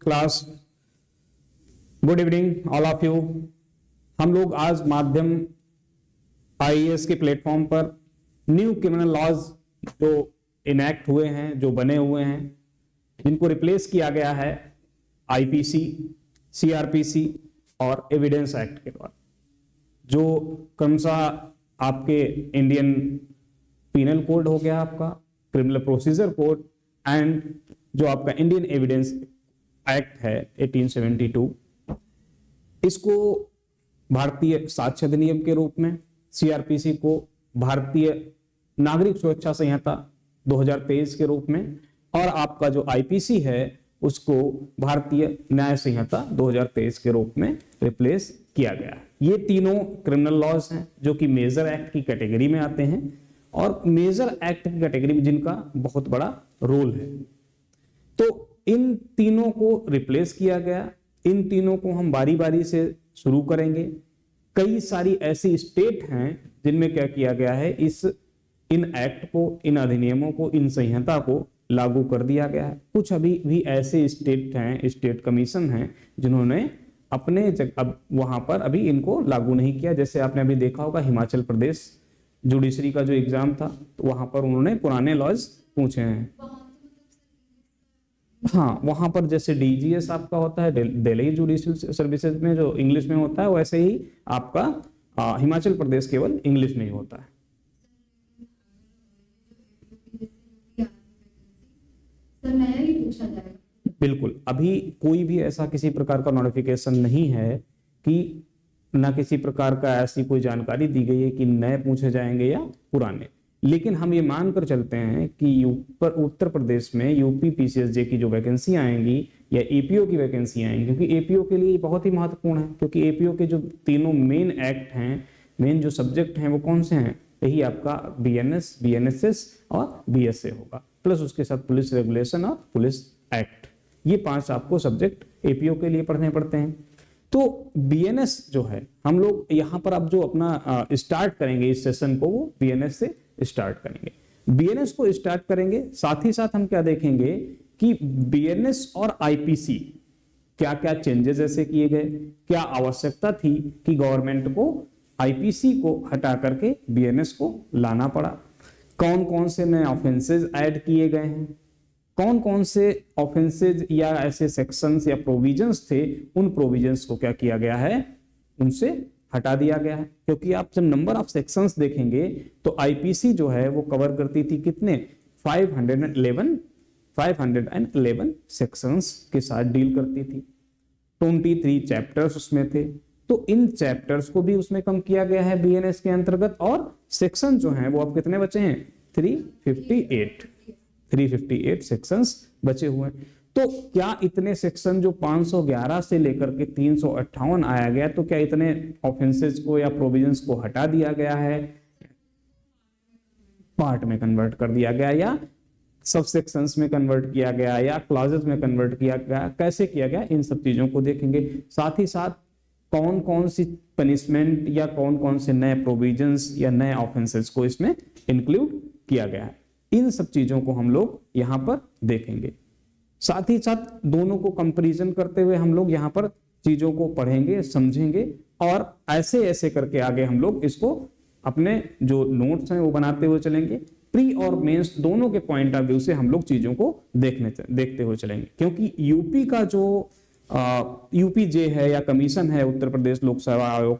Class, good evening all of you. हम लोग आज माध्यम आईएएस के प्लेटफॉर्म पर न्यू क्रिमिनल लॉज जो इनैक्ट हुए हैं, जो बने हुए हैं, जिनको रिप्लेस किया गया है आईपीसी, सीआरपीसी और एविडेंस एक्ट के द्वारा, जो क्रमशः आपके इंडियन पीनल कोड हो गया, आपका क्रिमिनल प्रोसीजर कोड, एंड जो आपका इंडियन एविडेंस एक्ट है 1872, इसको भारतीय साक्ष्य अधिनियम के रूप में, सीआरपीसी को भारतीय नागरिक सुरक्षा संहिता 2023 के रूप में, और आपका जो आईपीसी है उसको भारतीय न्याय संहिता 2023 के रूप में रिप्लेस किया गया। ये तीनों क्रिमिनल लॉज हैं जो कि मेजर एक्ट की कैटेगरी में आते हैं, और मेजर एक्ट की कैटेगरी में जिनका बहुत बड़ा रोल है। तो इन तीनों को रिप्लेस किया गया। इन तीनों को हम बारी बारी से शुरू करेंगे। कई सारी ऐसी स्टेट हैं जिनमें क्या किया गया है, इन एक्ट को, इन अधिनियमों को, इन संहिता को लागू कर दिया गया है। कुछ अभी भी ऐसे स्टेट हैं, स्टेट कमीशन हैं, जिन्होंने अपने अब वहां पर अभी इनको लागू नहीं किया। जैसे आपने अभी देखा होगा हिमाचल प्रदेश जुडिशरी का जो एग्जाम था, तो वहां पर उन्होंने पुराने लॉज पूछे हैं। हाँ, वहां पर जैसे डीजीएस आपका होता है, दिल्ली जुडिशियल सर्विसेज में जो इंग्लिश में होता है, वैसे ही आपका हिमाचल प्रदेश केवल इंग्लिश में ही होता है। बिल्कुल, अभी कोई भी ऐसा किसी प्रकार का नोटिफिकेशन नहीं है कि ना किसी प्रकार का ऐसी कोई जानकारी दी गई है कि नए पूछे जाएंगे या पुराने। लेकिन हम ये मानकर चलते हैं कि उत्तर प्रदेश में यूपी पीसीएसजे की जो वैकेंसी आएंगी या एपीओ की वैकेंसी आएंगी, क्योंकि एपीओ के लिए बहुत ही महत्वपूर्ण है, क्योंकि एपीओ के जो तीनों मेन एक्ट हैं, मेन जो सब्जेक्ट हैं, वो कौन से हैं? यही आपका बीएनएस, बीएनएसएस और बीएसए होगा, प्लस उसके साथ पुलिस रेगुलेशन और पुलिस एक्ट। ये 5 आपको सब्जेक्ट एपीओ के लिए पढ़ने पड़ते हैं। तो बीएनएस जो है, हम लोग यहाँ पर अब जो अपना स्टार्ट करेंगे इस सेशन को, वो बीएनएस से स्टार्ट करेंगे। बीएनएस को स्टार्ट करेंगे, साथ ही साथ हम क्या देखेंगे कि बीएनएस और आईपीसी क्या क्या चेंजेस ऐसे किए गए, क्या आवश्यकता थी कि गवर्नमेंट को आईपीसी को हटा करके बीएनएस को लाना पड़ा, कौन कौन से नए ऑफेंसेज ऐड किए गए हैं, कौन कौन से ऑफेंसेज या ऐसे सेक्शंस या प्रोविजंस थे, उन प्रोविजंस को क्या किया गया है, उनसे हटा दिया गया है। क्योंकि आप जब नंबर ऑफ सेक्शंस देखेंगे तो आईपीसी जो है वो कवर करती थी कितने, 511 सेक्शंस के साथ डील करती थी। 23 चैप्टर्स उसमें थे, तो इन चैप्टर्स को भी उसमें कम किया गया है बीएनएस के अंतर्गत, और सेक्शन जो हैं वो अब कितने बचे हैं, 358 सेक्शंस बचे हुए हैं। तो क्या इतने सेक्शन जो 511 से लेकर के 358 आया गया, तो क्या इतने ऑफेंसेस को या प्रोविजंस को हटा दिया गया है, पार्ट में कन्वर्ट कर दिया गया, या सब सेक्शंस में कन्वर्ट किया गया, या क्लॉजेस में कन्वर्ट किया गया, कैसे किया गया, इन सब चीजों को देखेंगे। साथ ही साथ कौन कौन सी पनिशमेंट या कौन कौन से नए प्रोविजंस या नए ऑफेंसेस को इसमें इंक्लूड किया गया है, इन सब चीजों को हम लोग यहाँ पर देखेंगे। साथ ही साथ दोनों को कंपैरिजन करते हुए हम लोग यहाँ पर चीजों को पढ़ेंगे, समझेंगे, और ऐसे ऐसे करके आगे हम लोग इसको अपने जो नोट्स हैं वो बनाते हुए चलेंगे। प्री और मेंस दोनों के पॉइंट ऑफ व्यू से हम लोग चीजों को देखते हुए चलेंगे, क्योंकि यूपी का जो यूपीजे है या कमीशन है, उत्तर प्रदेश लोक सेवा आयोग,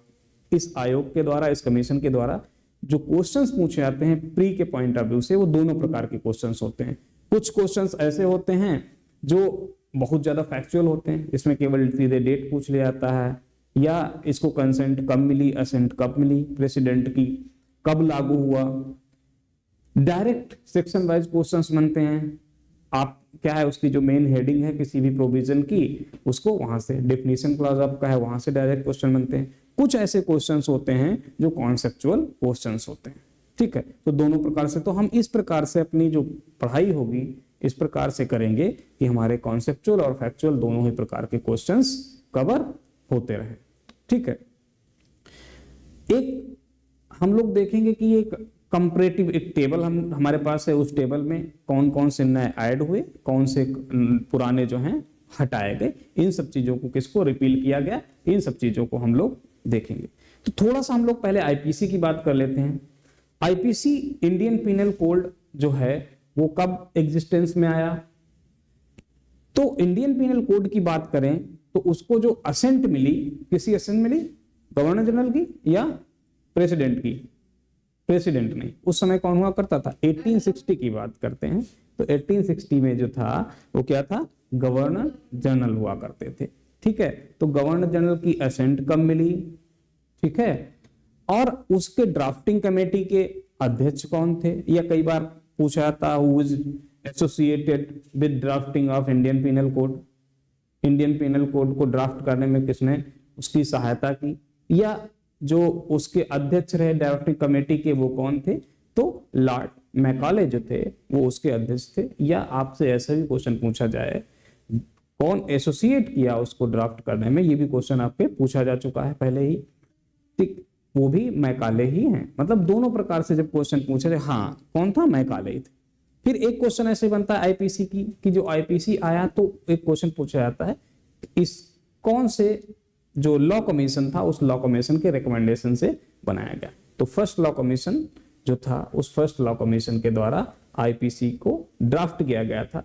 इस आयोग के द्वारा, इस कमीशन के द्वारा जो क्वेश्चंस पूछे जाते हैं प्री के पॉइंट ऑफ व्यू से, वो दोनों प्रकार के क्वेश्चंस होते हैं। कुछ क्वेश्चंस ऐसे होते हैं जो बहुत ज्यादा फैक्चुअल होते हैं, इसमें केवल सीधे डेट पूछ लिया जाता है, या इसको कंसेंट कब मिली, असेंट कब मिली, प्रेसिडेंट की कब लागू हुआ। डायरेक्ट सेक्शन वाइज क्वेश्चंस बनते हैं, आप क्या है उसकी जो मेन हेडिंग है किसी भी प्रोविजन की, उसको वहां से डेफिनेशन क्लॉज आपका है, वहां से डायरेक्ट क्वेश्चन बनते हैं। कुछ ऐसे क्वेश्चंस होते हैं जो कॉन्सेप्चुअल क्वेश्चंस होते हैं, ठीक है। तो दोनों प्रकार से, तो हम इस प्रकार से अपनी जो पढ़ाई होगी इस प्रकार से करेंगे कि हमारे कॉन्सेप्चुअल और फैक्चुअल दोनों ही प्रकार के क्वेश्चंस कवर होते रहे, ठीक है। एक हम लोग देखेंगे कि एक कंपैरेटिव एक टेबल हमारे पास है, उस टेबल में कौन कौन से नए ऐड हुए, कौन से पुराने जो हैं हटाए गए। इन सब चीजों को किसको रिपील किया गया, इन सब चीजों को हम लोग देखेंगे। तो थोड़ा सा हम लोग पहले आईपीसी की बात कर लेते हैं। आईपीसी इंडियन पिनल कोड जो है वो कब एग्जिस्टेंस में आया? तो इंडियन पिनल कोड की बात करें तो उसको जो असेंट मिली, किसी असेंट मिली, गवर्नर जनरल की या प्रेसिडेंट की? प्रेसिडेंट नहीं, उस समय कौन हुआ करता था? 1860 की बात करते हैं। तो 1860 में जो था वो क्या था? गवर्नर जनरल हुआ करते थे। ठीक है, तो गवर्नर जनरल की असेंट कब मिली? ठीक है, और उसके ड्राफ्टिंग कमेटी के अध्यक्ष कौन थे? या कई बार पूछा था who is associated with drafting of Indian penal code, Indian penal code को ड्राफ्ट करने में किसने उसकी सहायता की, या जो उसके अध्यक्ष रहे ड्राफ्टिंग कमेटी के वो कौन थे? तो लॉर्ड मैकाले जो थे वो उसके अध्यक्ष थे। या आपसे ऐसा भी क्वेश्चन पूछा जाए कौन एसोसिएट किया उसको ड्राफ्ट करने में, ये भी क्वेश्चन आपके पूछा जा चुका है पहले ही। ठीक, वो भी मैकाले ही हैं। मतलब दोनों प्रकार से जब क्वेश्चन पूछे थे, हाँ कौन था? मैकाले ही थे। फिर एक क्वेश्चन ऐसे बनता है आईपीसी की कि जो आईपीसी आया तो एक क्वेश्चन पूछा जाता है इस कौन से जो लॉ कमीशन था उस लॉ कमीशन के रिकमेंडेशन से बनाया गया। तो फर्स्ट लॉ कमीशन जो था उस फर्स्ट लॉ कमीशन के द्वारा आईपीसी को ड्राफ्ट किया गया था।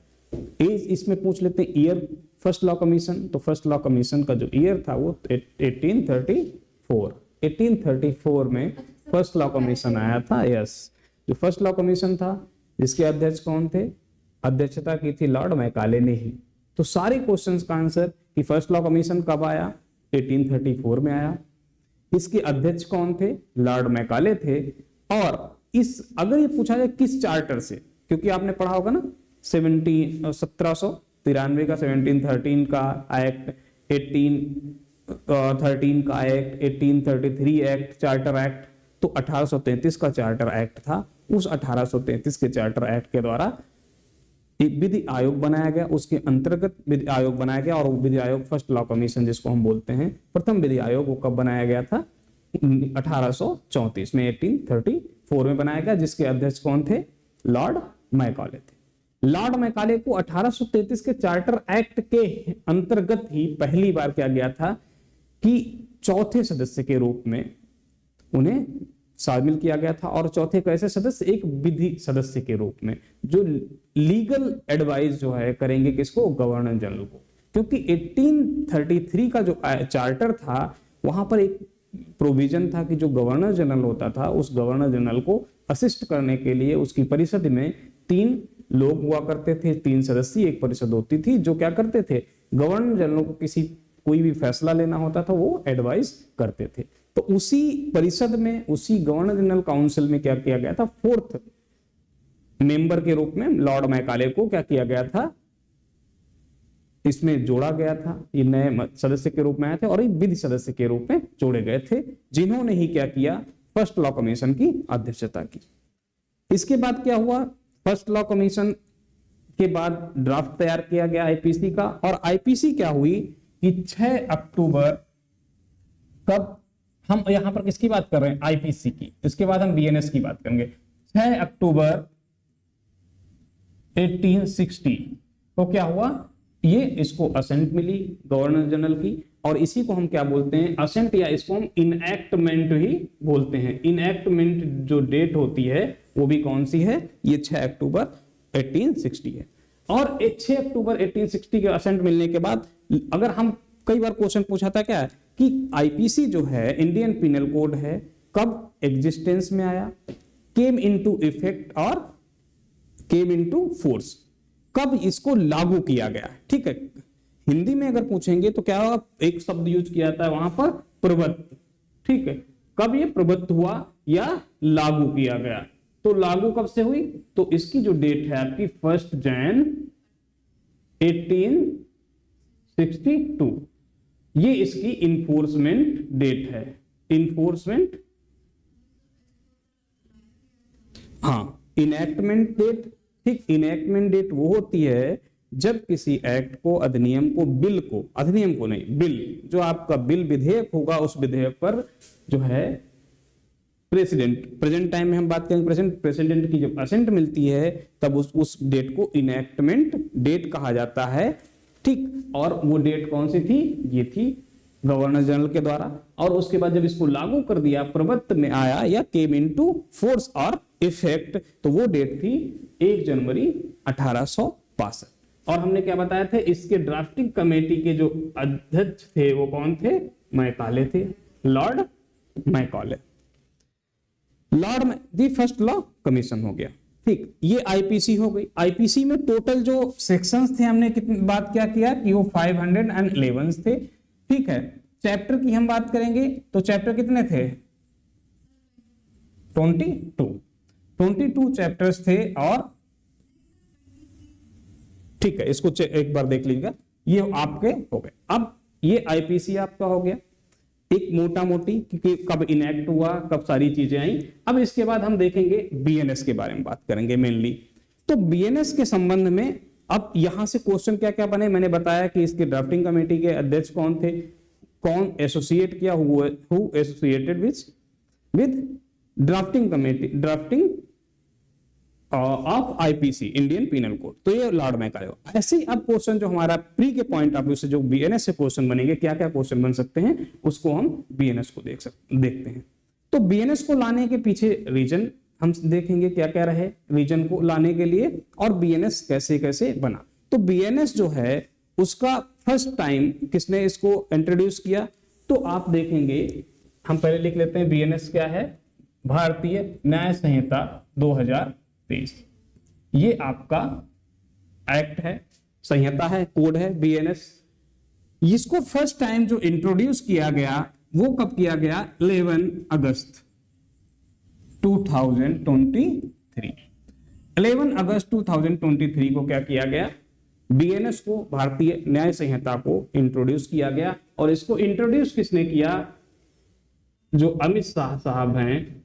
एज इसमें पूछ लेते हैं ईयर फर्स्ट लॉ कमीशन। तो फर्स्ट लॉ कमीशन का जो ईयर था वो 1834 में फर्स्ट लॉ कमीशन आया था। यस, जो फर्स्ट लॉ कमीशन था जिसके अध्यक्ष कौन थे? अध्यक्षता की थी लॉर्ड मैकाले ने ही। तो सारे क्वेश्चंस का आंसर कि फर्स्ट लॉ कमीशन कब आया? 1834 में आया। इसके अध्यक्ष कौन थे? लॉर्ड मैकाले थे। और इस अगर ये पूछा जाए किस चार्टर से, क्योंकि आपने पढ़ा होगा ना 1793 का 1713 का एक्ट, 1813 का एक्ट, 1833 एक्ट, चार्टर एक्ट। तो 1833 का चार्टर एक्ट था। उस 1833 के चार्टर एक्ट के द्वारा एक विधि आयोग बनाया गया, उसके अंतर्गत विधि आयोग बनाया गया। और विधि आयोग फर्स्ट लॉ कमीशन जिसको हम बोलते हैं, प्रथम विधि आयोग वो कब बनाया गया था? 1834 में, 1834 में बनाया गया, जिसके अध्यक्ष कौन थे? लॉर्ड मैकाले थे। लॉर्ड मैकाले को 1833 के चार्टर एक्ट के अंतर्गत ही पहली बार किया गया था कि चौथे सदस्य के रूप में उन्हें शामिल किया गया था। और चौथे कैसे सदस्य? एक विधि सदस्य के रूप में, जो लीगल एडवाइस जो है करेंगे किसको? गवर्नर जनरल को। क्योंकि 1833 का जो चार्टर था वहां पर एक प्रोविजन था कि जो गवर्नर जनरल होता था उस गवर्नर जनरल को असिस्ट करने के लिए उसकी परिषद में 3 लोग हुआ करते थे, 3 सदस्य एक परिषद होती थी, जो क्या करते थे? गवर्नर जनरल को कोई भी फैसला लेना होता था वो एडवाइस करते थे। तो उसी परिषद में, उसी गवर्नर जनरल काउंसिल में क्या किया गया था? 4th मेंबर के रूप में लॉर्ड मैकाले को क्या किया गया था? इसमें जोड़ा गया था। ये नए सदस्य के रूप में आए थे और एक विधि सदस्य के रूप में जोड़े गए थे, जिन्होंने ही क्या किया? फर्स्ट लॉ कमीशन की अध्यक्षता की। इसके बाद क्या हुआ? फर्स्ट लॉ कमीशन के बाद ड्राफ्ट तैयार किया गया आईपीसी का। और आईपीसी क्या हुई कि 6 अक्टूबर, कब हम यहां पर किसकी बात कर रहे हैं? आईपीसी की। इसके बाद हम बीएनएस की बात करेंगे। 6 अक्टूबर 1860 तो क्या हुआ? ये इसको असेंट मिली गवर्नर जनरल की। और इसी को हम क्या बोलते हैं? असेंट, या इसको हम इनएक्टमेंट ही बोलते हैं। इनएक्टमेंट जो डेट होती है वो भी कौन सी है? ये 6 अक्टूबर 1860 है। और 6 अक्टूबर 1860 के असेंट मिलने के बाद, अगर हम कई बार क्वेश्चन पूछा था क्या कि आईपीसी जो है इंडियन पिनल कोड है, कब एग्जिस्टेंस में आया? केम इनटू इफेक्ट और केम इनटू फोर्स, कब इसको लागू किया गया? ठीक है, हिंदी में अगर पूछेंगे तो क्या होगा? एक शब्द यूज किया जाता है वहां पर, प्रवृत्त। ठीक है, कब ये प्रवृत्त हुआ या लागू किया गया? तो लागू कब से हुई? तो इसकी जो डेट है आपकी 1 जनवरी 1862, ये इसकी इन्फोर्समेंट डेट है। इन्फोर्समेंट, हाँ, इनएक्टमेंट डेट। ठीक, इनएक्टमेंट डेट वो होती है जब किसी एक्ट को, अधिनियम को, बिल को, अधिनियम को नहीं, बिल, जो आपका बिल विधेयक होगा उस विधेयक पर जो है प्रेसिडेंट, प्रेजेंट टाइम में हम बात करेंगे प्रेसिडेंट की जब असेंट मिलती है तब उस डेट को इनएक्टमेंट डेट कहा जाता है। ठीक, और वो डेट कौन सी थी, ये थी गवर्नर जनरल के द्वारा। और उसके बाद जब इसको लागू कर दिया, प्रवर्त में आया या केम इनटू फोर्स और इफेक्ट, तो वो डेट थी 1 जनवरी 1862। और हमने क्या बताया था, इसके ड्राफ्टिंग कमेटी के जो अध्यक्ष थे वो कौन थे, मैकाले थे, Lord Macaulay. Lord the first law commission हो गया। ठीक, ये आईपीसी हो गई। आईपीसी में टोटल जो सेक्शंस थे, हमने कितनी बात क्या किया कि वो 511 थे। ठीक है, चैप्टर की हम बात करेंगे तो चैप्टर कितने थे, 22 चैप्टर्स थे। और ठीक है, इसको एक बार देख लीजिएगा, ये आपके हो गए। अब ये आईपीसी आपका हो गया, एक मोटा मोटी कि कब इनएक्ट हुआ, कब सारी चीजें आई। अब इसके बाद हम देखेंगे बीएनएस के बारे में बात करेंगे मेनली। तो बीएनएस के संबंध में अब यहां से क्वेश्चन क्या क्या बने, मैंने बताया कि इसके ड्राफ्टिंग कमेटी के अध्यक्ष कौन थे, कौन एसोसिएट किया, who associated with drafting committee, drafting of IPC, Indian penal code, तो ये लॉर्ड मैकाले। ऐसे ही अब क्वेश्चन जो हमारा प्री के पॉइंट ऑफ व्यू से जो बीएनएस से क्वेश्चन बनेंगे, क्या क्या क्वेश्चन बन सकते हैं, उसको हम बीएनएस को देखते हैं। तो बीएनएस को लाने के पीछे रीजन हम देखेंगे क्या क्या रहे रीजन को लाने के लिए, और बीएनएस कैसे कैसे बना। तो बीएनएस जो है उसका फर्स्ट टाइम किसने इसको इंट्रोड्यूस किया, तो आप देखेंगे, हम पहले लिख लेते हैं बीएनएस क्या है, भारतीय न्याय संहिता 2023। ये आपका एक्ट है, संहिता है, कोड है बीएनएस। इसको फर्स्ट टाइम जो इंट्रोड्यूस किया गया वो कब किया गया, 11 अगस्त 2023। 11 अगस्त 2023 को क्या किया गया, बीएनएस को, भारतीय न्याय संहिता को इंट्रोड्यूस किया गया। और इसको इंट्रोड्यूस किसने किया, जो अमित शाह साहब हैं,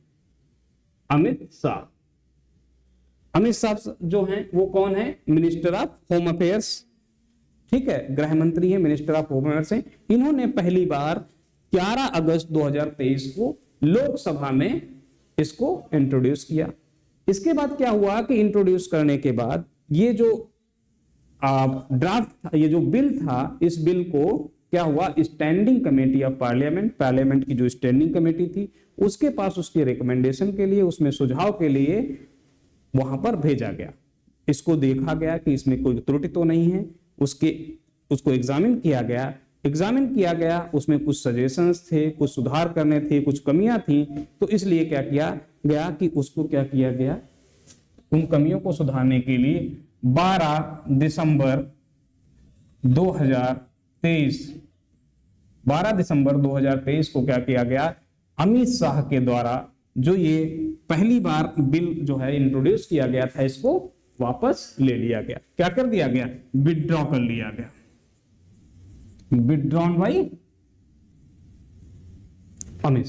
अमित शाह जो हैं वो कौन है, मिनिस्टर ऑफ होम अफेयर्स। ठीक है, गृह मंत्री है, मिनिस्टर ऑफ होम अफेयर्स है। इन्होंने पहली बार 11 अगस्त 2023 को लोकसभा में इसको इंट्रोड्यूस किया। इसके बाद क्या हुआ कि इंट्रोड्यूस करने के बाद ये जो ड्राफ्ट था, ये जो बिल था, इस बिल को क्या हुआ, स्टैंडिंग कमेटी ऑफ पार्लियामेंट की जो स्टैंडिंग कमेटी थी उसके पास उसके रिकमेंडेशन के लिए, उसमें सुझाव के लिए वहां पर भेजा गया। इसको देखा गया कि इसमें कोई त्रुटि तो नहीं है, उसको एग्जामिन किया गया, उसमें कुछ सजेशंस थे, कुछ सुधार करने थे, कुछ कमियां थी। तो इसलिए क्या किया गया कि उसको क्या किया गया, उन कमियों को सुधारने के लिए 12 दिसंबर 2023 को क्या किया गया, अमित शाह के द्वारा जो ये पहली बार बिल जो है इंट्रोड्यूस किया गया था, इसको वापस ले लिया गया। क्या कर दिया गया, विथड्रॉ कर लिया गया, विथड्रॉन बाय अमित।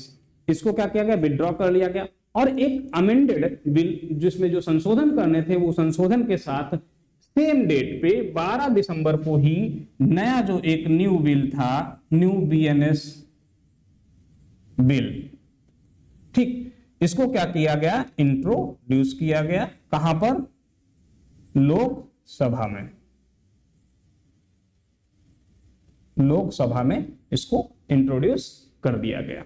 इसको क्या किया गया, विथड्रॉ कर लिया गया। और एक अमेंडेड बिल जिसमें जो संशोधन करने थे, वो संशोधन के साथ सेम डेट पे 12 दिसंबर को ही नया जो एक न्यू बिल था, न्यू बीएनएस बिल, ठीक, इसको क्या किया गया, इंट्रोड्यूस किया गया। कहां पर, लोकसभा में इसको इंट्रोड्यूस कर दिया गया।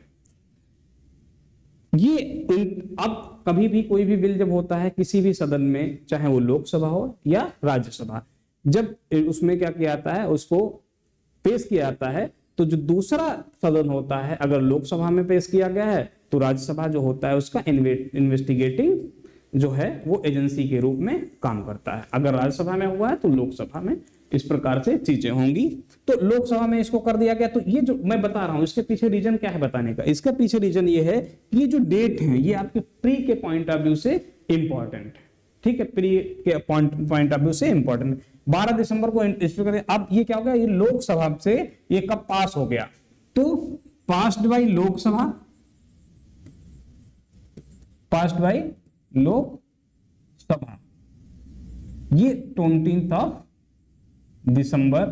ये अब कभी भी कोई भी बिल जब होता है किसी भी सदन में, चाहे वो लोकसभा हो या राज्यसभा, जब उसमें क्या किया जाता है, उसको पेश किया जाता है, तो जो दूसरा सदन होता है, अगर लोकसभा में पेश किया गया है तो राज्यसभा जो होता है उसका इन्वेस्टिगेटिंग जो है वो एजेंसी के रूप में काम करता है। अगर राज्यसभा में हुआ है तो लोकसभा में, इस प्रकार से चीजें होंगी। तो लोकसभा में इसको कर दिया गया। तो ये जो मैं बता रहा हूं, इसके पीछे रीजन क्या है बताने का, इसके पीछे रीजन ये है कि ये जो डेट है ये आपके प्री के पॉइंट ऑफ व्यू से इंपॉर्टेंट है। ठीक है, प्री के पॉइंट ऑफ व्यू से इंपॉर्टेंट। 12 दिसंबर को इंस्टीट्यूट कर दिया। अब ये क्या हो गया, ये लोकसभा से ये कब पास हो गया, तो passed by Lok Sabha, passed by Lok Sabha, ये 20 दिसंबर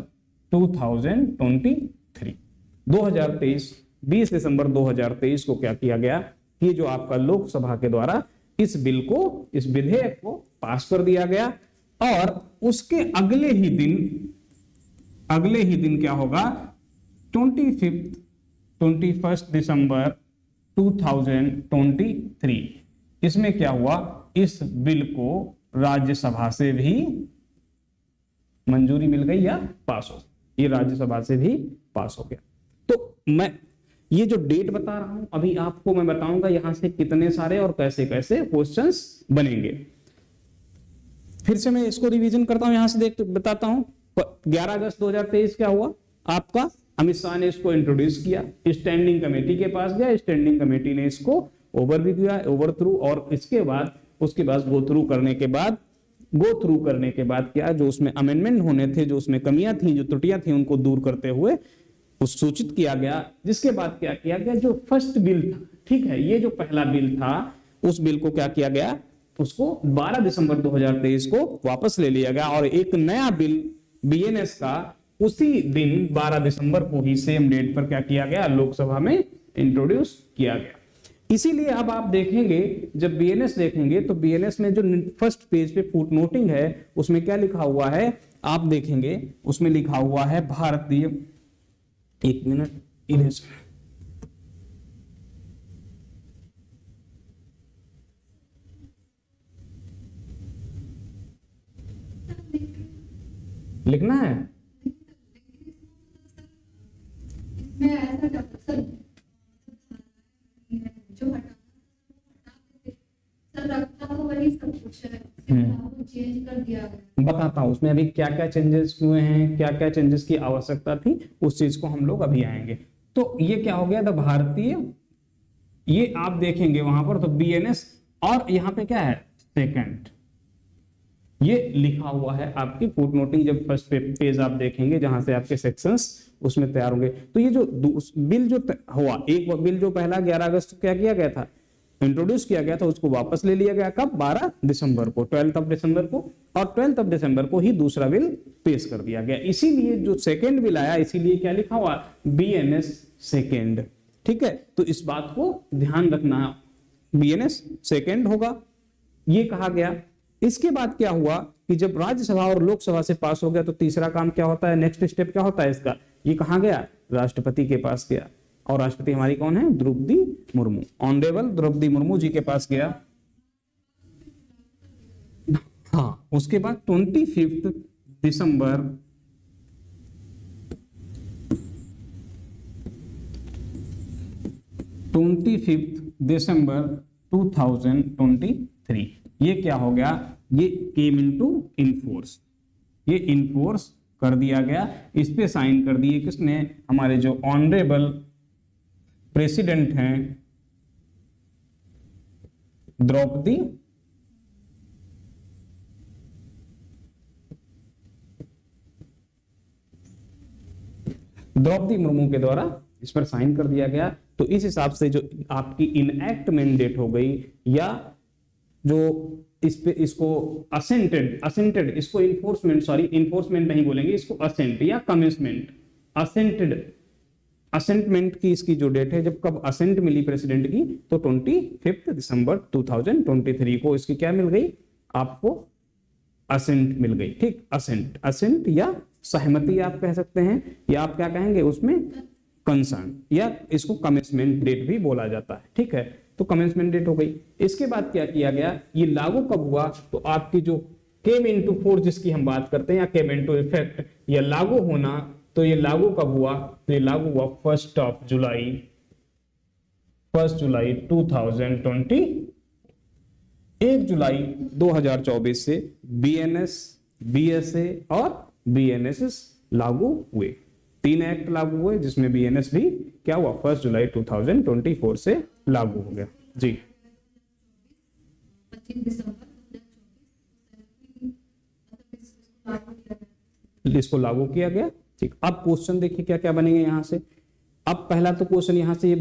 2023 20 दिसंबर 2023 को क्या किया गया, ये जो आपका लोकसभा के द्वारा इस बिल को, इस विधेयक को पास कर दिया गया। और उसके अगले ही दिन अगले ही दिन क्या होगा 21 दिसंबर 2023 इसमें क्या हुआ, इस बिल को राज्यसभा से भी मंजूरी मिल गई या पास हो, ये राज्यसभा से भी पास हो गया। तो मैं ये जो डेट बता रहा हूं अभी आपको मैं बताऊंगा यहां से कितने सारे और कैसे कैसे क्वेश्चंस बनेंगे। फिर से मैं इसको रिवीजन करता हूं, यहां से देख बताता हूं। 11 अगस्त 2023 क्या हुआ आपका, अमित शाह ने इसको इंट्रोड्यूस किया, स्टैंडिंग कमेटी के पास गया, स्टैंडिंग कमेटी ने इसको ओवर भी किया, ओवर थ्रू, और उसके बाद गो थ्रू करने के बाद क्या, जो उसमें अमेंडमेंट होने थे, जो उसमें कमियां थी, जो त्रुटियां थी, उनको दूर करते हुए उस सूचित किया गया। जिसके बाद क्या किया गया, जो फर्स्ट बिल था, ठीक है, ये जो पहला बिल था उस बिल को क्या किया गया, उसको 12 दिसंबर 2023 को वापस ले लिया गया और एक नया बिल बीएनएस का उसी दिन 12 दिसंबर को ही सेम डेट पर क्या किया गया, लोकसभा में इंट्रोड्यूस किया गया। इसीलिए अब आप देखेंगे, जब बीएनएस देखेंगे तो बीएनएस में जो फर्स्ट पेज पे फुट नोटिंग है उसमें क्या लिखा हुआ है, आप देखेंगे उसमें लिखा हुआ है भारतीय, एक मिनट इरेज, लिखना है बताता हूं उसमें अभी क्या क्या चेंजेस हुए हैं, क्या क्या चेंजेस की आवश्यकता थी, उस चीज को हम लोग अभी आएंगे। तो ये क्या हो गया, द भारतीय, ये आप देखेंगे वहां पर तो बीएनएस, और यहाँ पे क्या है सेकंड, ये लिखा हुआ है आपकी फुट नोटिंग। जब फर्स्ट पेज आप देखेंगे जहां से आपके सेक्शंस उसमें तैयार होंगे, तो ये जो बिल जो हुआ, एक बिल जो पहला 11 अगस्त को क्या किया गया था, इंट्रोड्यूस किया गया था, उसको वापस ले लिया गया कब, 12 दिसंबर को, 12 दिसंबर को, और 12 दिसंबर को ही दूसरा बिल पेश कर दिया गया। इसीलिए जो सेकेंड बिल आया, इसीलिए क्या लिखा हुआ, बीएनएस सेकेंड, ठीक है। तो इस बात को ध्यान रखना, बीएनएस सेकेंड होगा, ये कहा गया। इसके बाद क्या हुआ कि जब राज्यसभा और लोकसभा से पास हो गया तो तीसरा काम क्या होता है, नेक्स्ट स्टेप क्या होता है इसका, ये कहां गया, राष्ट्रपति के पास गया, और राष्ट्रपति हमारी कौन है, द्रौपदी मुर्मू, ऑनरेबल द्रौपदी मुर्मू जी के पास गया। हाँ, उसके बाद 25 दिसंबर 2023 ये क्या हो गया, ये केम इनटू इनफोर्स, ये इनफोर्स कर दिया गया। इस पे साइन कर दिए किसने, हमारे जो ऑनरेबल प्रेसिडेंट हैं द्रौपदी मुर्मू के द्वारा इस पर साइन कर दिया गया। तो इस हिसाब से जो आपकी इनएक्टमेंट डेट हो गई, या जो इस पे इसको असेंटेड इसको इन्फोर्समेंट नहीं बोलेंगे, इसको असेंट या कमिटमेंट, असेंटमेंट की इसकी जो डेट है, जब कब असेंट मिली प्रेसिडेंट की, तो 25 दिसंबर 2023 को इसकी क्या मिल गई आपको, असेंट मिल गई, ठीक। असेंट या सहमति आप कह सकते हैं, या आप क्या कहेंगे उसमें कंसर्न, या इसको कमिटमेंट डेट भी बोला जाता है, ठीक है। तो कमेंसमेंट डेट हो गई। इसके बाद क्या किया गया, ये लागू कब हुआ, तो आपकी जो केम इनटू फोर्स जिसकी हम बात करते हैं, या केम इनटू इफेक्ट, या लागू होना, तो ये लागू कब हुआ, तो ये लागू हुआ 1 जुलाई 2020, 1 जुलाई 2024 से बीएनएस, बीएसए और बीएनएसएस लागू हुए। 3 एक्ट लागू हुए, जिसमें बीएनएस भी क्या हुआ 1 जुलाई 2024 से लागू हो गया जी। 25 दिसंबर इसको लागू किया गया, ठीक। अब क्वेश्चन देखिए क्या क्या बनेंगे यहां से। अब पहला तो क्वेश्चन यहां से ये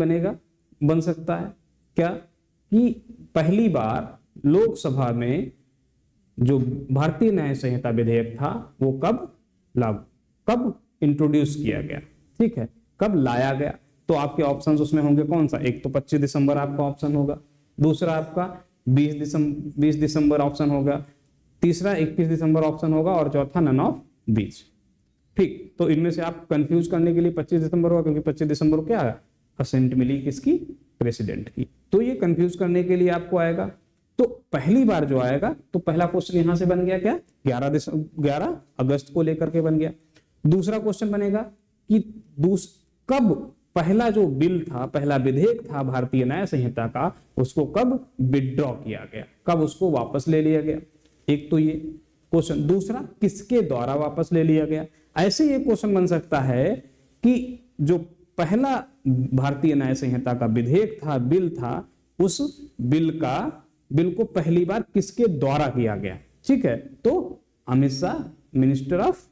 बन सकता है क्या, कि पहली बार लोकसभा में जो भारतीय न्याय संहिता विधेयक था वो कब इंट्रोड्यूस किया गया, ठीक है, कब लाया गया। तो आपके ऑप्शंस उसमें होंगे कौन सा, एक तो 25 दिसंबर आपका ऑप्शन होगा, दूसरा आपका 20 दिसंबर ऑप्शन होगा, तीसरा 21 दिसंबर ऑप्शन होगा, और चौथा नन ऑफ बीच, ठीक, तो इनमें से आप कंफ्यूज करने के लिए 25 दिसंबर हुआ, क्योंकि 25 दिसंबर को क्या है, असेंट मिली किसकी, प्रेसिडेंट की। तो ये कंफ्यूज करने के लिए आपको आएगा। तो पहली बार जो आएगा, तो पहला क्वेश्चन यहां से बन गया क्या, 11 अगस्त को लेकर के बन गया। दूसरा क्वेश्चन बनेगा कि कब पहला जो बिल था, पहला विधेयक था भारतीय न्याय संहिता का, उसको कब विड्रॉ किया गया, कब उसको वापस ले लिया गया। एक तो ये क्वेश्चन। दूसरा, किसके द्वारा वापस ले लिया गया। ऐसे ये क्वेश्चन बन सकता है कि जो पहला भारतीय न्याय संहिता का विधेयक था, बिल था, उस बिल को पहली बार किसके द्वारा किया गया। ठीक है, तो Amit Shah, minister of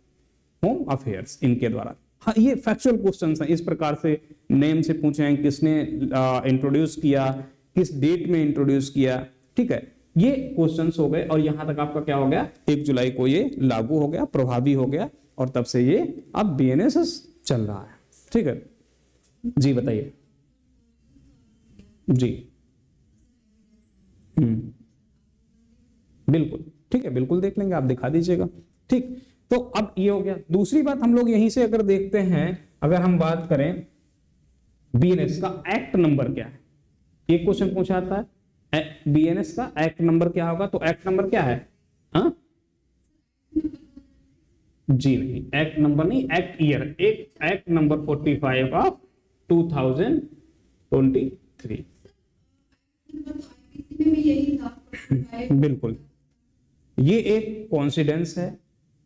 home affairs, इनके द्वारा। हाँ, ये फैक्चुअल क्वेश्चंस हैं, इस प्रकार से नेम से पूछे हैं, किसने इंट्रोड्यूस किया, किस डेट में इंट्रोड्यूस किया। ठीक है, ये क्वेश्चंस हो गए, और यहां तक आपका क्या हो गया, 1 जुलाई को ये लागू हो गया, प्रभावी हो गया, और तब से ये अब बीएनएस चल रहा है। ठीक है जी, बताइए जी। बिल्कुल ठीक है, बिल्कुल देख लेंगे, आप दिखा दीजिएगा। ठीक, तो अब ये हो गया। दूसरी बात हम लोग यहीं से अगर देखते हैं, अगर हम बात करें बीएनएस का एक्ट नंबर क्या है, एक क्वेश्चन पूछा था बीएनएस का एक्ट नंबर क्या होगा, तो एक्ट नंबर क्या है, हाँ जी नहीं, एक्ट नंबर नहीं, एक्ट ईयर, एक एक्ट नंबर 45 ऑफ 2023। बिल्कुल, ये एक कॉन्सिडेंस है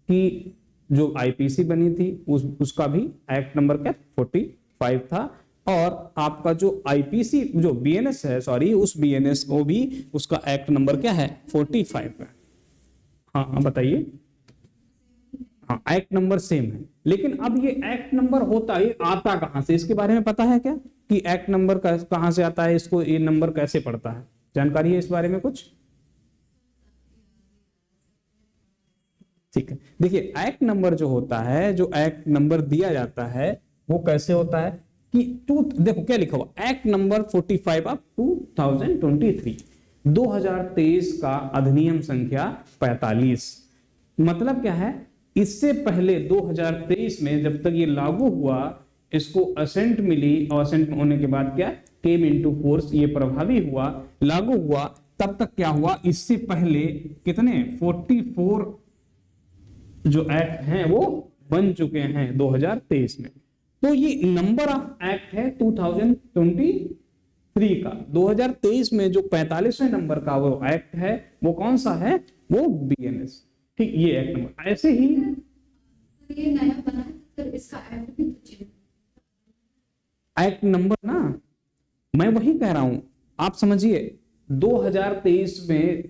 कि जो आईपीसी बनी थी उसका भी एक्ट नंबर क्या 45 था, और आपका जो आईपीसी जो बीएनएस है, सॉरी, उस बीएनएस को भी उसका एक्ट नंबर क्या है 45 है। हाँ बताइए। हाँ, एक्ट नंबर सेम है, लेकिन अब ये एक्ट नंबर होता है, आता कहां से, इसके बारे में पता है क्या कि एक्ट नंबर कहां से आता है, इसको ये नंबर कैसे पड़ता है, जानकारी है इस बारे में कुछ। ठीक है, देखिए एक्ट नंबर जो होता है, जो एक्ट नंबर दिया जाता है वो कैसे होता है कि देखो क्या लिखा हुआ, एक्ट नंबर 45 ऑफ 2023, 2023 का अधिनियम संख्या 45। मतलब क्या है, इससे पहले 2023 में जब तक ये लागू हुआ, इसको असेंट मिली, और असेंट होने के बाद क्या केम इनटू फोर्स, ये प्रभावी हुआ, लागू हुआ, तब तक क्या हुआ, इससे पहले कितने 44 जो एक्ट हैं वो बन चुके हैं 2023 में। तो ये नंबर ऑफ एक्ट है 2023 का, 2023 में जो 45वें नंबर का वो एक्ट है, वो कौन सा है, वो बीएनएस। ठीक, ये एक्ट नंबर। ऐसे ही ये नया बना तो इसका एक्ट भी एक्ट नंबर ना, मैं वही कह रहा हूं, आप समझिए 2023 में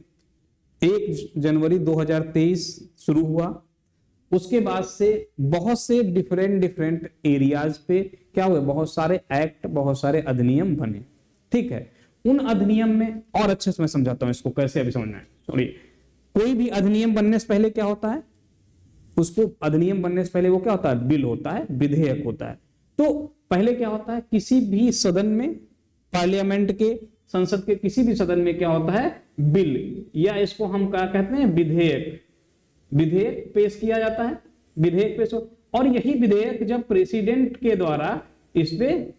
1 जनवरी 2023 शुरू हुआ, उसके बाद से बहुत से डिफरेंट एरियाज पे क्या हुए, बहुत सारे एक्ट, बहुत सारे अधिनियम बने। ठीक है, उन अधिनियम में, और अच्छे से मैं समझाता हूं इसको कैसे, अभी समझना है, सुनिए। कोई भी अधिनियम बनने से पहले क्या होता है, उसको अधिनियम बनने से पहले वो क्या होता है, बिल होता है, विधेयक होता है। तो पहले क्या होता है, किसी भी सदन में, पार्लियामेंट के, संसद के किसी भी सदन में क्या होता है, बिल, या इसको हम क्या कहते हैं, विधेयक पेश किया जाता है, विधेयक पेश हो, और यही विधेयक जब प्रेसिडेंट के द्वारा इस पे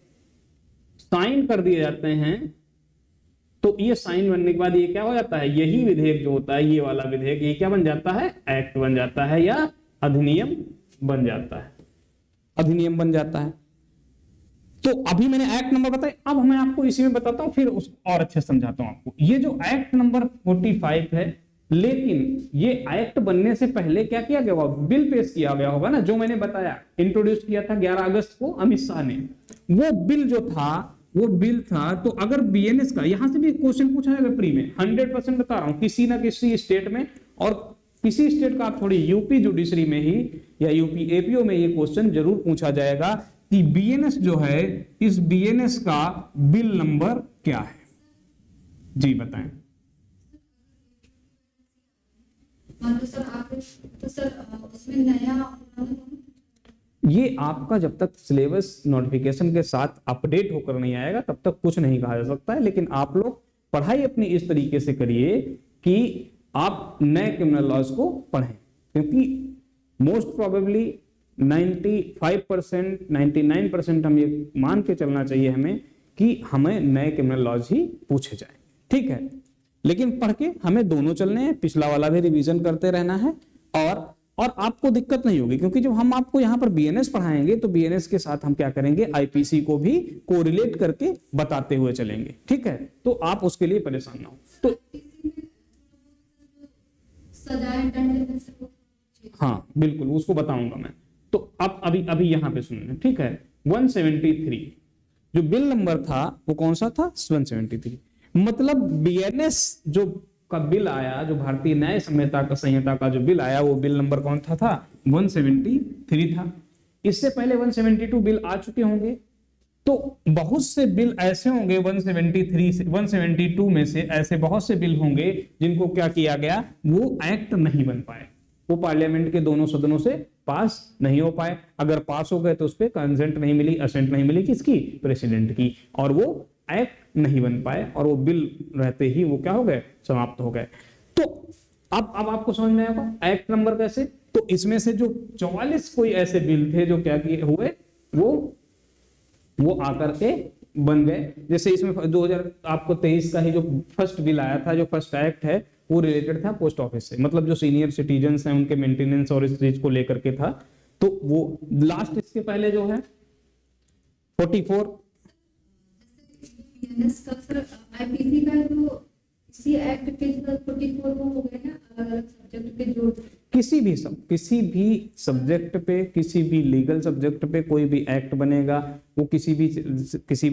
साइन कर दिए जाते हैं, तो ये साइन बनने के बाद ये क्या हो जाता है, यही विधेयक जो होता है, ये वाला विधेयक, ये क्या बन जाता है, एक्ट बन जाता है, या अधिनियम बन जाता है, अधिनियम बन जाता है। तो अभी मैंने एक्ट नंबर बताया, अब मैं आपको इसी में बताता हूं, फिर उसको और अच्छे से समझाता हूं आपको। ये जो एक्ट नंबर 45 है, लेकिन ये एक्ट बनने से पहले क्या किया गया, बिल पेश किया गया होगा ना, जो मैंने बताया, इंट्रोड्यूस किया था 11 अगस्त को अमित शाह ने। वो बिल जो था, वो बिल था, तो अगर बीएनएस का, यहां से भी क्वेश्चन पूछा जाएगा प्री में, 100% बता रहा हूं, किसी ना किसी स्टेट में, और किसी स्टेट का आप थोड़ी यूपी जुडिशरी में ही या यूपी एपीओ में ये क्वेश्चन जरूर पूछा जाएगा कि बीएनएस जो है, इस बीएनएस का बिल नंबर क्या है, जी बताएं। तो सर उसमें नया, ये आपका जब तक सिलेबस नोटिफिकेशन के साथ अपडेट होकर नहीं आएगा, तब तक कुछ नहीं कहा जा सकता है। लेकिन आप लोग पढ़ाई अपनी इस तरीके से करिए कि आप नए क्रिमिनल लॉज को पढ़ें, क्योंकि मोस्ट प्रोबेबली 95%, 99% हम ये मान के चलना चाहिए हमें कि हमें नए क्रिमिनल लॉज ही पूछे जाए, ठीक है। लेकिन पढ़ के हमें दोनों चलने हैं, पिछला वाला भी रिवीजन करते रहना है, और आपको दिक्कत नहीं होगी, क्योंकि जब हम आपको यहाँ पर बीएनएस पढ़ाएंगे तो बीएनएस के साथ हम क्या करेंगे, आईपीसी को भी कोरिलेट करके बताते हुए चलेंगे, ठीक है। तो आप उसके लिए परेशान ना हो। तो सजाए दंड से वो हाँ बिल्कुल, उसको बताऊंगा मैं। तो आप अभी यहाँ पे सुन, ठीक है। 173 जो बिल नंबर था वो कौन सा था, 173। मतलब बीएनएस जो का बिल आया, जो भारतीय न्याय संहिता का जो बिल आया, वो बिल नंबर कौन था 173 था। इससे पहले 172 बिल आ चुके होंगे, तो बहुत से बिल ऐसे होंगे 173 से 172 में से ऐसे बहुत से बिल होंगे जिनको क्या किया गया, वो एक्ट नहीं बन पाए, वो पार्लियामेंट के दोनों सदनों से पास नहीं हो पाए। अगर पास हो गए तो उस पर कंसेंट नहीं मिली, असेंट नहीं मिली, किसकी, प्रेसिडेंट की, और वो एक्ट नहीं बन पाए, और वो बिल रहते ही वो क्या हो गए, समाप्त हो गए। तो अब आपको समझ में आएगा एक्ट नंबर कैसे। तो इसमें से जो 44 कोई ऐसे बिल थे जो क्या किए हुए, वो आकर के बन गए। जैसे इसमें 2023 का ही जो फर्स्ट बिल आया था, जो फर्स्ट एक्ट है, वो रिलेटेड था पोस्ट ऑफिस से, मतलब जो सीनियर सिटीजन्स हैं उनके मेंटेनेंस और इस चीज को लेकर के था। तो वो लास्ट इसके पहले जो है 44 बीएनएस का सर आईपीसी का जो इसी एक्ट के जो 44 वो हो गए ना, अलग-अलग सब्जेक्ट के जो किसी भी सब्जेक्ट पे, किसी भी लीगल सब्जेक्ट पे कोई भी एक्ट बनेगा, वो किसी भी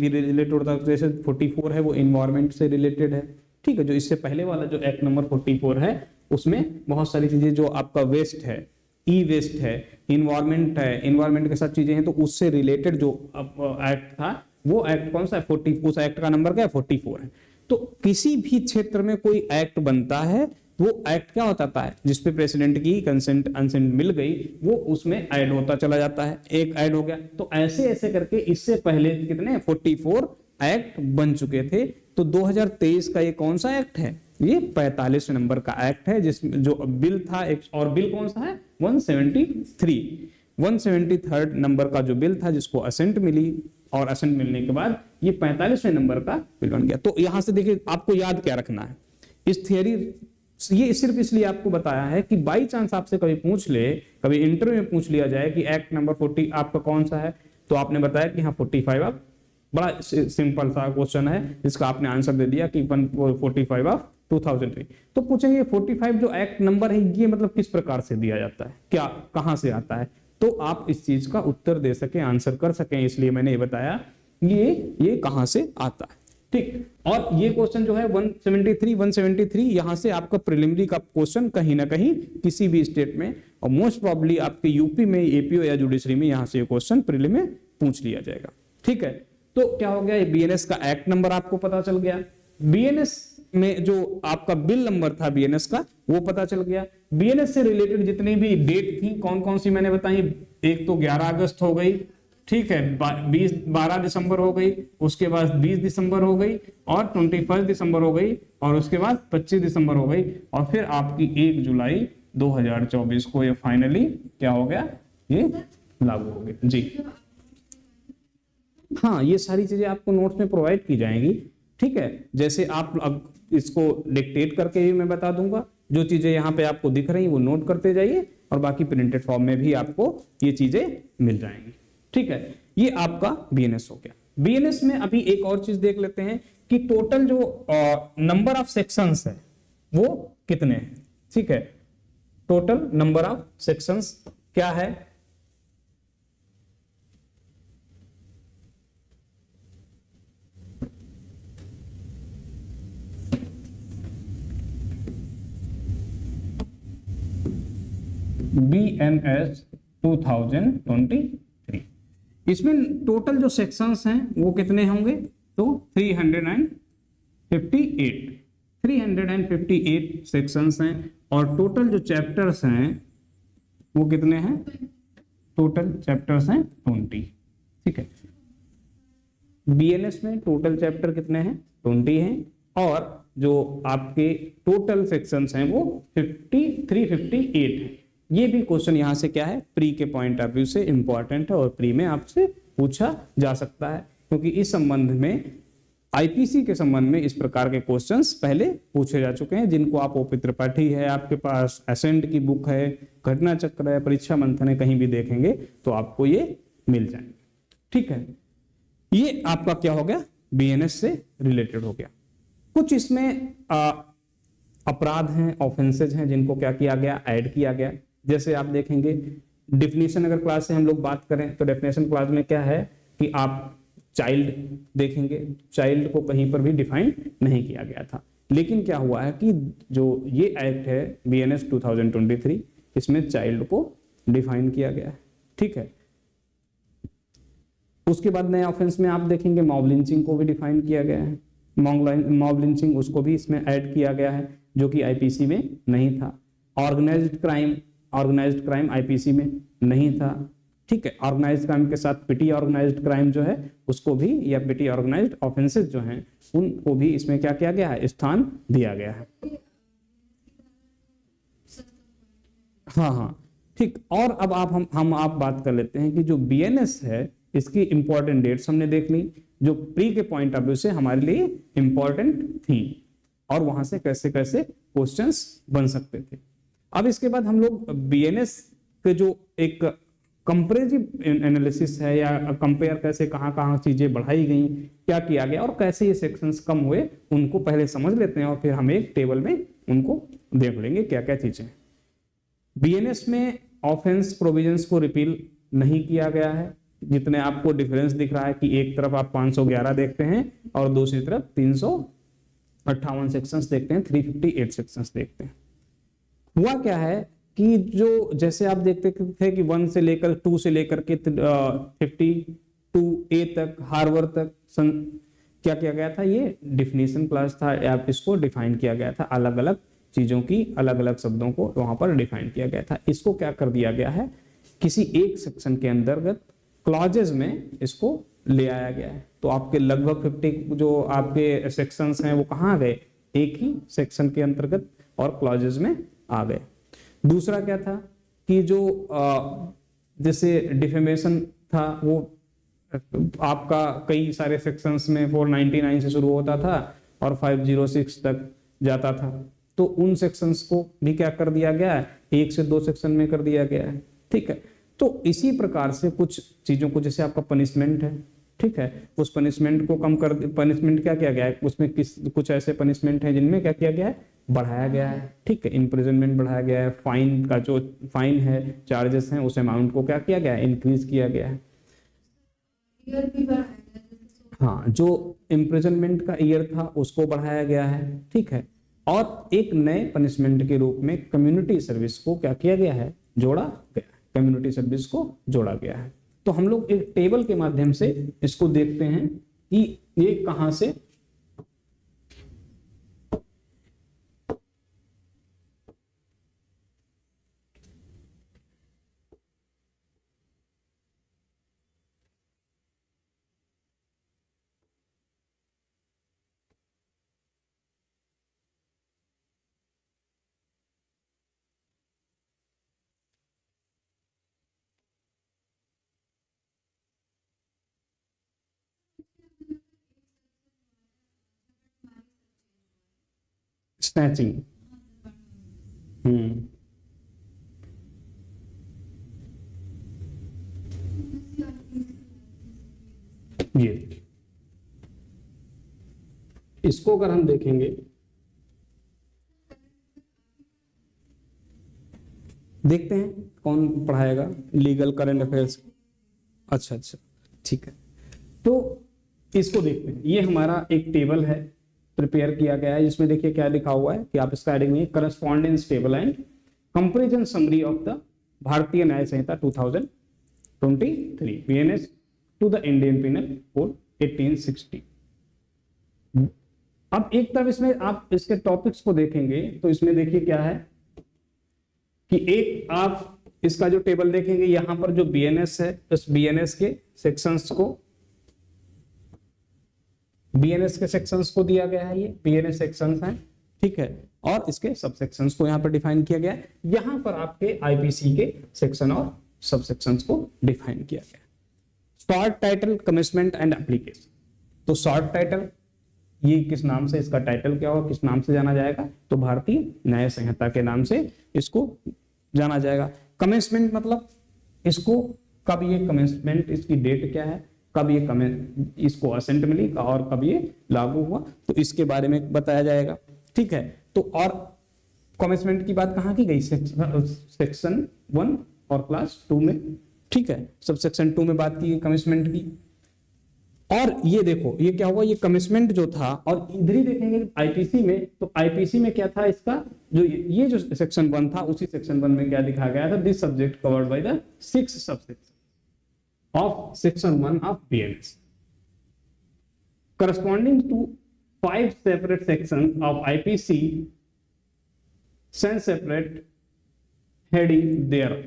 रिलेटेड होता है। जैसे 44 है वो एनवायरमेंट से रिलेटेड है, ठीक है। जो इससे पहले वाला जो एक्ट नंबर 44 है उसमें बहुत सारी चीजें, जो आपका वेस्ट है, ई वेस्ट है, इन्वायरमेंट है, इन्वायरमेंट के साथ चीजें हैं, तो उससे रिलेटेड जो एक्ट था, वो एक्ट कौन सा है, 40, उस एक्ट का नंबर क्या है, 44 है। तो किसी भी क्षेत्र में कोई एक्ट बनता है, वो एक्ट क्या होता है, जिसपे प्रेसिडेंट की कंसेंट अनसेंट मिल गई, वो उसमें ऐड होता चला जाता है, एक ऐड हो गया। तो ऐसे ऐसे करके इससे पहले कितने 44 एक्ट बन चुके थे। तो 2023 का ये कौन सा एक्ट है, ये 45 नंबर का एक्ट है, जिसमें जो बिल था एक, और बिल कौन सा है 173 नंबर का जो बिल था, जिसको असेंट मिली, और असेंट मिलने के बाद ये 45वें नंबर का बिल बन गया। तो यहां से देखिए आपको याद क्या रखना है, इस थियरी, ये सिर्फ इसलिए आपको बताया है कि बाई चांस आपसे कभी पूछ ले, कभी इंटरव्यू में पूछ लिया जाए कि एक्ट नंबर 40 आपका कौन सा है, तो आपने बताया कि हाँ 45 ऑफ, बड़ा सिंपल सा क्वेश्चन है जिसका आपने आंसर दे दिया कि 45 ऑफ 2003। तो पूछेंगे 45 जो एक्ट नंबर है ये मतलब किस प्रकार से दिया जाता है, क्या कहां से आता है, तो आप इस चीज का उत्तर दे सके, आंसर कर सकें, इसलिए मैंने ये बताया ये कहां से आता है, ठीक। और ये क्वेश्चन जो है 173 यहां से आपका प्रिलिमिनरी का क्वेश्चन कहीं ना कहीं किसी भी स्टेट में, और मोस्ट प्रोबेबली आपके यूपी में, एपीओ या जुडिशरी में, यहां से ये क्वेश्चन प्रिलिम में पूछ लिया जाएगा, ठीक है। तो क्या हो गया, बीएनएस का एक्ट नंबर आपको पता चल गया, बीएनएस में जो आपका बिल नंबर था बीएनएस का वो पता चल गया। बीएनएस से रिलेटेड जितनी भी डेट थी कौन कौन सी मैंने बताई, एक तो 11 अगस्त हो गई, ठीक है, 12 दिसंबर हो गई, उसके बाद 20 दिसंबर हो गई, और 21 दिसंबर हो गई, और उसके बाद 25 दिसंबर हो गई, और फिर आपकी 1 जुलाई 2024 को ये फाइनली क्या हो गया, ये लागू हो गया जी। हाँ, ये सारी चीजें आपको नोट्स में प्रोवाइड की जाएंगी, ठीक है। जैसे आप अब इसको डिक्टेट करके ही मैं बता दूंगा, जो चीजें यहाँ पे आपको दिख रही वो नोट करते जाइए, और बाकी प्रिंटेड फॉर्म में भी आपको ये चीजें मिल जाएंगी, ठीक है। ये आपका बीएनएस हो गया। बीएनएस में अभी एक और चीज देख लेते हैं कि टोटल जो नंबर ऑफ सेक्शंस है वो कितने हैं, ठीक है। टोटल नंबर ऑफ सेक्शंस क्या है, BNS 2023। इसमें टोटल जो सेक्शंस हैं वो कितने होंगे, तो 358 सेक्शंस हैं, और टोटल जो चैप्टर्स हैं वो कितने हैं, टोटल चैप्टर्स हैं 20, ठीक है। बीएनएस में टोटल चैप्टर कितने हैं, 20 हैं, और जो आपके टोटल सेक्शंस हैं वो 358 है। ये भी क्वेश्चन यहाँ से क्या है, प्री के पॉइंट ऑफ व्यू से इंपॉर्टेंट है और प्री में आपसे पूछा जा सकता है, क्योंकि इस संबंध में आईपीसी के संबंध में इस प्रकार के क्वेश्चंस पहले पूछे जा चुके हैं, जिनको आप ओपी त्रिपाठी है, आपके पास एसेंट की बुक है, घटना चक्र है, परीक्षा मंथन है, कहीं भी देखेंगे तो आपको ये मिल जाएंगे। ठीक है, ये आपका क्या हो गया, बीएनएस से रिलेटेड हो गया। कुछ इसमें अपराध हैं, ऑफेंसेज हैं, जिनको क्या किया गया, ऐड किया गया। जैसे आप देखेंगे डिफिनेशन, अगर क्लास से हम लोग बात करें तो डेफिनेशन क्लास में क्या है कि आप चाइल्ड देखेंगे, चाइल्ड को कहीं पर भी डिफाइन नहीं किया गया था, लेकिन क्या हुआ है कि जो ये एक्ट है बीएनएस 2023, इसमें चाइल्ड को डिफाइन किया गया है। ठीक है, उसके बाद नए ऑफेंस में आप देखेंगे मॉब लिंचिंग को भी डिफाइन किया गया है, मॉब लिंचिंग उसको भी इसमें ऐड किया गया है, जो कि आईपीसी में नहीं था। ऑर्गेनाइज्ड क्राइम आईपीसी में नहीं था। ठीक है, ऑर्गेनाइज्ड क्राइम के साथ पिटी ऑर्गेनाइज्ड क्राइम जो है उसको भी, या पिटी ऑर्गेनाइज्ड ऑफेंसेस जो हैं उनको भी इसमें क्या किया गया है, स्थान दिया गया है। हाँ, ठीक। और अब आप बात कर लेते हैं कि जो बीएनएस है इसकी इंपॉर्टेंट डेट्स हमने देख ली, जो प्री के पॉइंट ऑफ व्यू से हमारे लिए इंपॉर्टेंट थी और वहां से कैसे कैसे क्वेश्चंस बन सकते थे। अब इसके बाद हम लोग बीएनएस के जो एक कंपैरेटिव एनालिसिस है, या कंपेयर कैसे कहाँ चीजें बढ़ाई गई, क्या किया गया और कैसे ये सेक्शंस कम हुए, उनको पहले समझ लेते हैं और फिर हम एक टेबल में उनको देख लेंगे क्या क्या चीजें। बीएनएस में ऑफेंस प्रोविजंस को रिपील नहीं किया गया है, जितने आपको डिफरेंस दिख रहा है कि एक तरफ आप 511 देखते हैं और दूसरी तरफ 358 सेक्शंस देखते हैं, 358 सेक्शंस देखते हैं। हुआ क्या है कि जो जैसे आप देखते थे कि 1 से लेकर 2 से लेकर के 52A तक, हार्वर तक क्या किया गया था, ये डिफिनेशन क्लास था, आप इसको डिफाइन किया गया था, अलग अलग चीजों की अलग अलग शब्दों को वहां पर डिफाइन किया गया था। इसको क्या कर दिया गया है, किसी एक सेक्शन के अंतर्गत क्लॉजेज में इसको ले आया गया है। तो आपके लगभग 50 जो आपके सेक्शंस हैं वो कहाँ आ गए, एक ही सेक्शन के अंतर्गत और क्लॉजेज में आ गए। दूसरा क्या था कि जो जैसे डिफेमेशन था वो आपका कई सारे सेक्शंस में 499 से शुरू होता था और 506 तक जाता था, तो उन सेक्शंस को भी क्या कर दिया गया है, 1 से 2 सेक्शन में कर दिया गया है। ठीक है, तो इसी प्रकार से कुछ चीजों को, जैसे आपका पनिशमेंट है, ठीक है, उस पनिशमेंट को कम कर, पनिशमेंट क्या किया गया है, उसमें कुछ ऐसे पनिशमेंट है जिनमें क्या किया गया है, बढ़ाया गया है। ठीक है, इम्प्रिजनमेंट बढ़ाया गया है, फाइन का जो फाइन है, चार्जेस हैं, उस अमाउंट को क्या किया गया है, इंक्रीज किया गया है। हाँ, जो इम्प्रिजनमेंट का ईयर था उसको बढ़ाया गया है। ठीक है, और एक नए पनिशमेंट के रूप में कम्युनिटी सर्विस को क्या किया गया है, जोड़ा गया है, कम्युनिटी सर्विस को जोड़ा गया है। तो हम लोग एक टेबल के माध्यम से इसको देखते हैं कि ये कहां से स्नैचिंग। ये इसको अगर हम देखेंगे, देखते हैं कौन पढ़ाएगा, लीगल करंट अफेयर्स। अच्छा, ठीक है, तो इसको देखते हैं। ये हमारा एक टेबल है, प्रिपेयर किया गया है, जिसमें देखिए क्या लिखा हुआ है कि आप इसका हेडिंग में correspondence table and comparison summary of the Bharatiya Nyaya Sanhita 2023 BNS to the Indian penal code 1860। अब एक तरफ इसमें आप इसके टॉपिक्स को देखेंगे तो इसमें देखिए क्या है कि एक आप इसका जो टेबल देखेंगे, यहां पर जो बीएनएस है, उस बीएनएस के सेक्शंस को, बीएनएस के सेक्शंस को दिया गया है, ये बीएनएस सेक्शंस हैं। ठीक है, और इसके सबसेक्शंस को यहाँ पर डिफाइन किया गया है। यहाँ पर आपके आईपीसी के सेक्शन और सबसेक्शंस को डिफाइन किया गया है। Short title, commitment and application. तो शॉर्ट टाइटल ये किस नाम से, इसका टाइटल क्या होगा, किस नाम से जाना जाएगा, तो भारतीय न्याय संहिता के नाम से इसको जाना जाएगा। कमिटमेंट मतलब इसको कब ये कमिटमेंट, इसकी डेट क्या है, कब ये इसको असेंट मिली और कब ये लागू हुआ, तो इसके बारे में बताया जाएगा। ठीक है, तो और कमिटमेंट की बात कहाँ की गई, सेक्शन 1 और क्लास 2 में। ठीक है, सब सेक्शन 2 में बात की कमिटमेंट की। और ये देखो ये क्या हुआ, ये कमिटमेंट जो था, और इधर ही देखेंगे आईपीसी में, तो आईपीसी में क्या था, इसका जो ये जो सेक्शन 1 था, उसी सेक्शन 1 में क्या लिखा गया था, this subject covered by the 6 subsection of section 1 of BNS, corresponding to 5 separate sections of IPC, and separate heading there.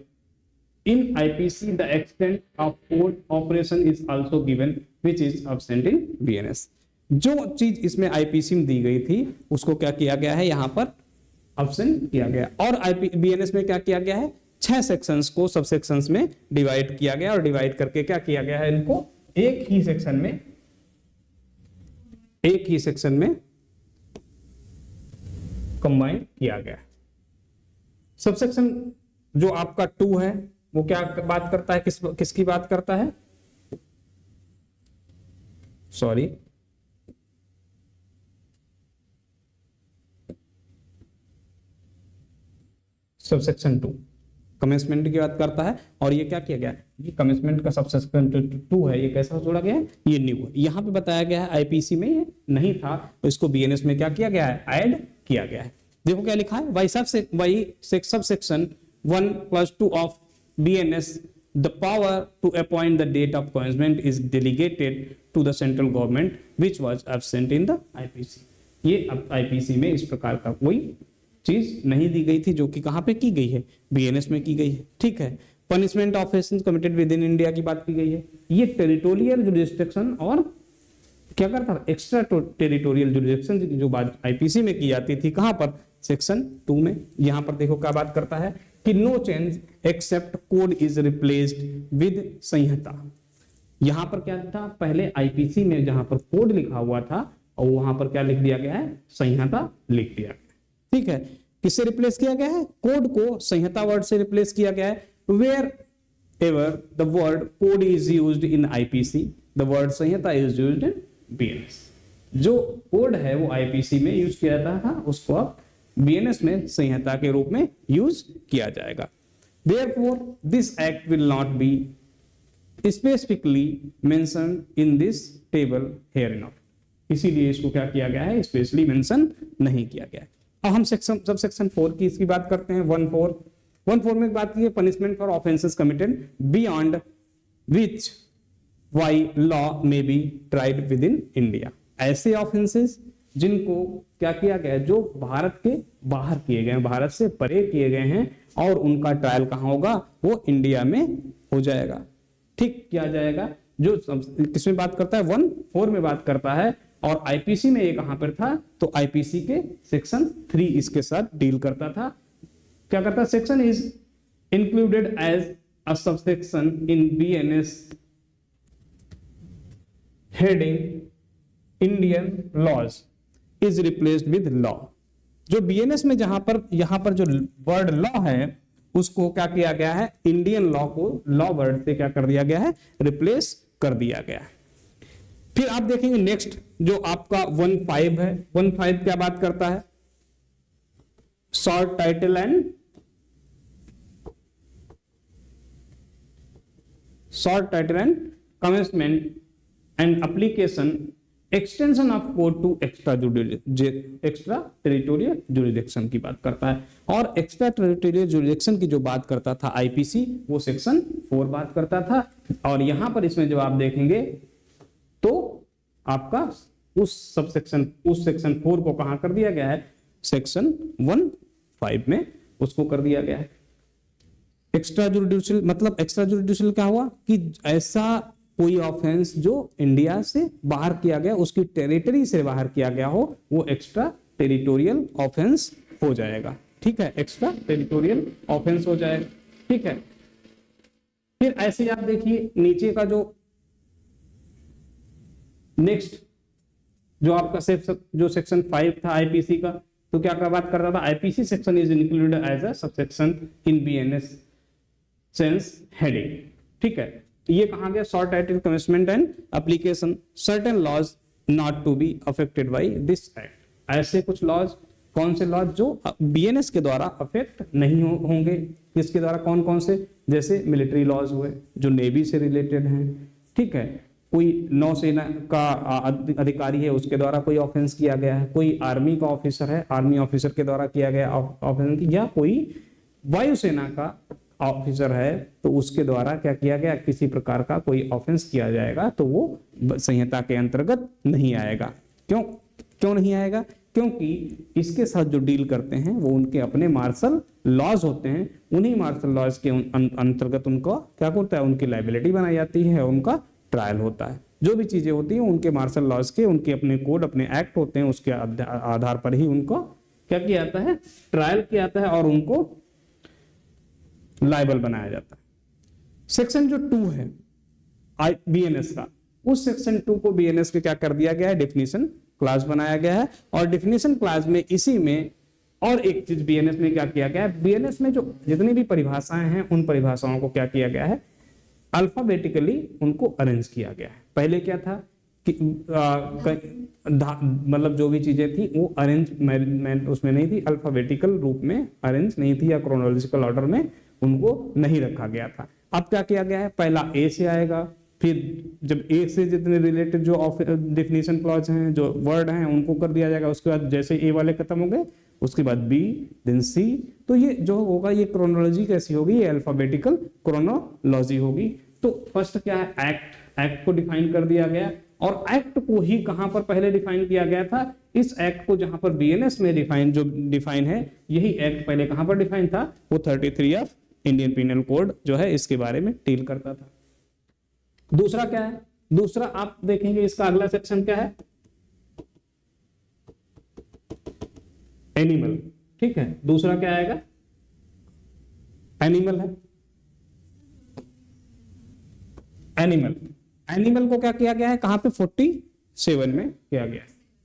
In IPC, the extent of code operation is also given, which is absent in BNS. जो चीज इसमें IPC में दी गई थी उसको क्या किया गया है, यहां पर ऑप्शन किया गया। और बीएनएस में क्या किया गया है, 6 सेक्शंस को सब सेक्शंस में डिवाइड किया गया, और डिवाइड करके क्या किया गया है, इनको एक ही सेक्शन में कंबाइन किया गया। सबसेक्शन जो आपका 2 है वो क्या बात करता है, किसकी बात करता है, सॉरी सबसेक्शन 2 कमिटमेंट की बात करता है। और ये क्या किया गया, ये कमिटमेंट का सबसेक्शन 2 है, ये कैसा जोड़ा गया है, ये न्यू है। यहाँ पे बताया गया है आईपीसी में ये नहीं था, तो इसको बीएनएस में क्या किया गया है, ऐड किया गया है। देखो क्या लिखा है, why subsection 1+2 of BNS the power to appoint the date of commitment is delegated to the central government which was absent in the IPC. ये अब आईपीसी में इस प्रकार का कोई चीज नहीं दी गई थी, जो कि कहां पे की गई है, बीएनएस में की गई है। ठीक है, punishment offences committed with in India की बात की गई है। ये टेरिटोरियल जुरिस्डिक्शन और क्या करता था, एक्स्ट्रा टेरिटोरियल जुरिस्डिक्शन की जो बात आईपीसी में की जाती थी, कहां पर, सेक्शन 2 में। यहां पर देखो क्या बात करता है कि no change except code is replaced with संहिता। यहां पर क्या था, पहले आईपीसी में जहां पर कोड लिखा हुआ था, और वहां पर क्या लिख दिया गया है, संहिता लिख दिया गया। ठीक है, किससे रिप्लेस किया गया है, कोड को संहिता वर्ड से रिप्लेस किया गया है। Wherever the word code is used in IPC, the word Sanhita is used in BNS. जो कोड है वो आईपीसी में यूज किया जाता था, उसको अब बीएनएस में संहिता के रूप में यूज किया जाएगा। Therefore, this act will not be specifically mentioned in this table hereinafter. इसीलिए इसको क्या किया गया है, स्पेशली मेंशन नहीं किया गया है। अब हम सब सेक्शन 4 की इसकी बात करते हैं। 1.4 में बात की है punishment for offences committed beyond which why law may be tried within India. ऐसे ऑफेंसेस जिनको क्या किया गया है, जो भारत के बाहर किए गए, भारत से परे किए गए हैं, और उनका ट्रायल कहां होगा, वो इंडिया में हो जाएगा। ठीक किया जाएगा। जो किसमें बात करता है, 1.4 में बात करता है, और आईपीसी में ये कहां पर था, तो आईपीसी के सेक्शन 3 इसके साथ डील करता था। क्या करता, section is included as a subsection in BNS heading Indian laws is replaced with law. जो बीएनएस में यहां पर जो वर्ड लॉ है, उसको क्या किया गया है, इंडियन लॉ को लॉ वर्ड से क्या कर दिया गया है, रिप्लेस कर दिया गया है। फिर आप देखेंगे नेक्स्ट जो आपका 1.5 है। 1.5 क्या बात करता है, short title and commitment and application extension of code to extra territorial jurisdiction की बात करता है। और एक्स्ट्रा टेरिटोरियल जुरिडिक्शन की जो बात करता था आईपीसी, वो सेक्शन 4 बात करता था। और यहां पर इसमें जब आप देखेंगे तो आपका उस सेक्शन 4 को कहां कर दिया गया है, सेक्शन 1.5 में उसको कर दिया गया है। एक्स्ट्रा जुरिडिक्शनल मतलब एक्स्ट्रा जुरिडिक्शनल क्या हुआ कि ऐसा कोई ऑफेंस जो इंडिया से बाहर किया गया, उसकी टेरिटरी से बाहर किया गया हो, वो एक्स्ट्रा टेरिटोरियल ऑफेंस हो जाएगा, ठीक है, एक्स्ट्रा टेरिटोरियल ऑफेंस हो जाएगा, ठीक है। फिर ऐसे आप देखिए नीचे का जो नेक्स्ट जो आपका जो सेक्शन 5 था आईपीसी का, तो क्या क्या बात कर रहा था, IPC section is included as a subsection in BNS sense heading, ठीक है। ये कहा गया, short title commitment and application certain laws not to be affected by this act. ऐसे कुछ लॉज, कौन से लॉज जो बीएनएस के द्वारा अफेक्ट नहीं होंगे, किसके द्वारा, कौन कौन से, जैसे मिलिट्री लॉज हुए जो नेवी से रिलेटेड हैं, ठीक है, कोई नौसेना का अधिकारी है उसके द्वारा कोई ऑफेंस किया गया है, कोई आर्मी का ऑफिसर है आर्मी ऑफिसर के द्वारा किया गया ऑफेंस, या कोई वायुसेना का ऑफिसर है तो उसके द्वारा क्या किया गया, किसी प्रकार का कोई ऑफेंस किया जाएगा तो वो संहिता के अंतर्गत नहीं आएगा। क्यों नहीं आएगा? क्योंकि इसके साथ जो डील करते हैं वो उनके अपने मार्शल लॉज होते हैं, उन्हीं मार्शल लॉज के अंतर्गत उनको क्या होता है, उनकी लायबिलिटी बनाई जाती है, उनका ट्रायल होता है। जो भी चीजें होती हैं उनके मार्शल लॉज के, उनके अपने कोड, अपने एक्ट होते हैं, उसके आधार पर ही उनको क्या किया जाता है, ट्रायल किया जाता है और उनको लायबल बनाया जाता है। सेक्शन जो 2 है बीएनएस का, उस सेक्शन 2 को बीएनएस के क्या कर दिया गया है, डेफिनेशन क्लास बनाया गया है, और डेफिनेशन क्लास में इसी में और एक चीज बीएनएस में क्या किया गया है, बीएनएस में जो जितनी भी परिभाषाएं हैं उन परिभाषाओं को क्या किया गया है, अल्फाबेटिकली उनको अरेंज किया गया है। पहले क्या था कि मतलब जो भी चीजें थी वो अरेंज उसमें नहीं थी, अल्फाबेटिकल रूप में अरेंज नहीं थी या क्रोनोलॉजिकल ऑर्डर में उनको नहीं रखा गया था। अब क्या किया गया है, पहला ए से आएगा, फिर जब ए से जितने रिलेटेड जो डेफिनेशन क्लॉज हैं, जो वर्ड हैं, उनको कर दिया जाएगा। उसके बाद जैसे ए वाले खत्म हो गए उसके बाद बी, देन सी, तो ये जो होगा ये क्रोनोलॉजी कैसी होगी, ये अल्फाबेटिकल क्रोनोलॉजी होगी। तो फर्स्ट क्या है, एक्ट को डिफाइन कर दिया गया, और एक्ट को ही कहां पर पहले डिफाइन किया गया था, इस एक्ट को जहां पर बीएनएस में डिफाइन है, यही एक्ट पहले कहां पर डिफाइन था, वो 33 ऑफ इंडियन पिनल कोड जो है इसके बारे में डील करता था। दूसरा क्या है, दूसरा आप देखेंगे इसका अगला सेक्शन क्या है, एनिमल, ठीक है। दूसरा क्या आएगा, एनिमल है, एनिमल को क्या किया गया है, कहां पे, 47 में किया गया,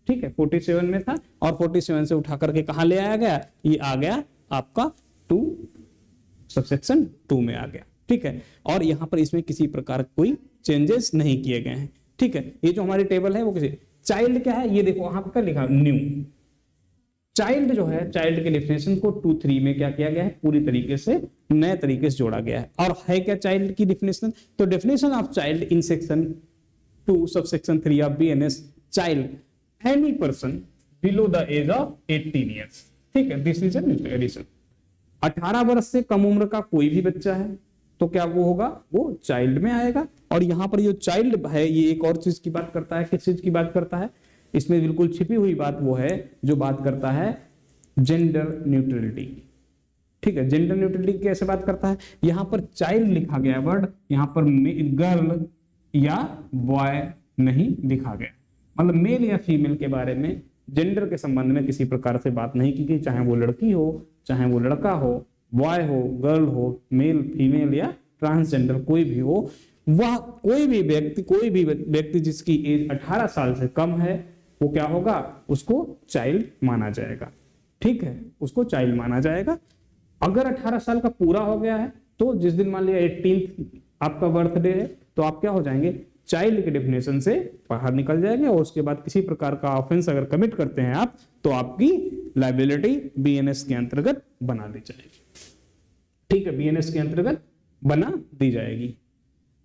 ठीक है, 47 में था, और 47 से उठा करके कहां ले आया गया, ये आ गया आपका 2 सबसेक्शन 2 में आ गया, ठीक है। और यहां पर इसमें किसी प्रकार कोई चेंजेस नहीं किए गए हैं, ठीक है। ये जो हमारी टेबल है वो किसी, चाइल्ड क्या है, ये देखो वहां पर लिखा न्यू, चाइल्ड जो है, चाइल्ड के डेफिनेशन को 2-3 में क्या किया गया है, पूरी तरीके से नए तरीके से जोड़ा गया है। और है क्या चाइल्ड की डेफिनेशन, तो definition of child in section 2 subsection 3 of BNS, child any person below the age of 18 years, ठीक है, दिस इज एन एडिशन। 18 वर्ष से कम उम्र का कोई भी बच्चा है तो क्या वो होगा, वो चाइल्ड में आएगा। और यहां पर जो चाइल्ड है ये एक और चीज की बात करता है, किस चीज की बात करता है, इसमें बिल्कुल छिपी हुई बात वो है जो बात करता है जेंडर न्यूट्रलिटी, ठीक है। जेंडर न्यूट्रलिटी कैसे बात करता है, यहां पर चाइल्ड लिखा गया वर्ड, यहां पर गर्ल या बॉय नहीं लिखा गया, मतलब मेल या फीमेल के बारे में, जेंडर के संबंध में किसी प्रकार से बात नहीं की गई, चाहे वो लड़की हो, चाहे वो लड़का हो, बॉय हो, गर्ल हो, मेल, फीमेल या ट्रांसजेंडर कोई भी हो, वह कोई भी व्यक्ति जिसकी एज 18 साल से कम है वो क्या होगा, उसको चाइल्ड माना जाएगा, ठीक है, उसको चाइल्ड माना जाएगा। अगर 18 साल का पूरा हो गया है तो जिस दिन मान लिया 18 आपका बर्थडे है तो आप क्या हो जाएंगे, चाइल्ड के डेफिनेशन से बाहर निकल जाएंगे, और उसके बाद किसी प्रकार का ऑफेंस अगर कमिट करते हैं आप तो आपकी लायबिलिटी बीएनएस के अंतर्गत बना दी जाएगी, ठीक है, बीएनएस के अंतर्गत बना दी जाएगी।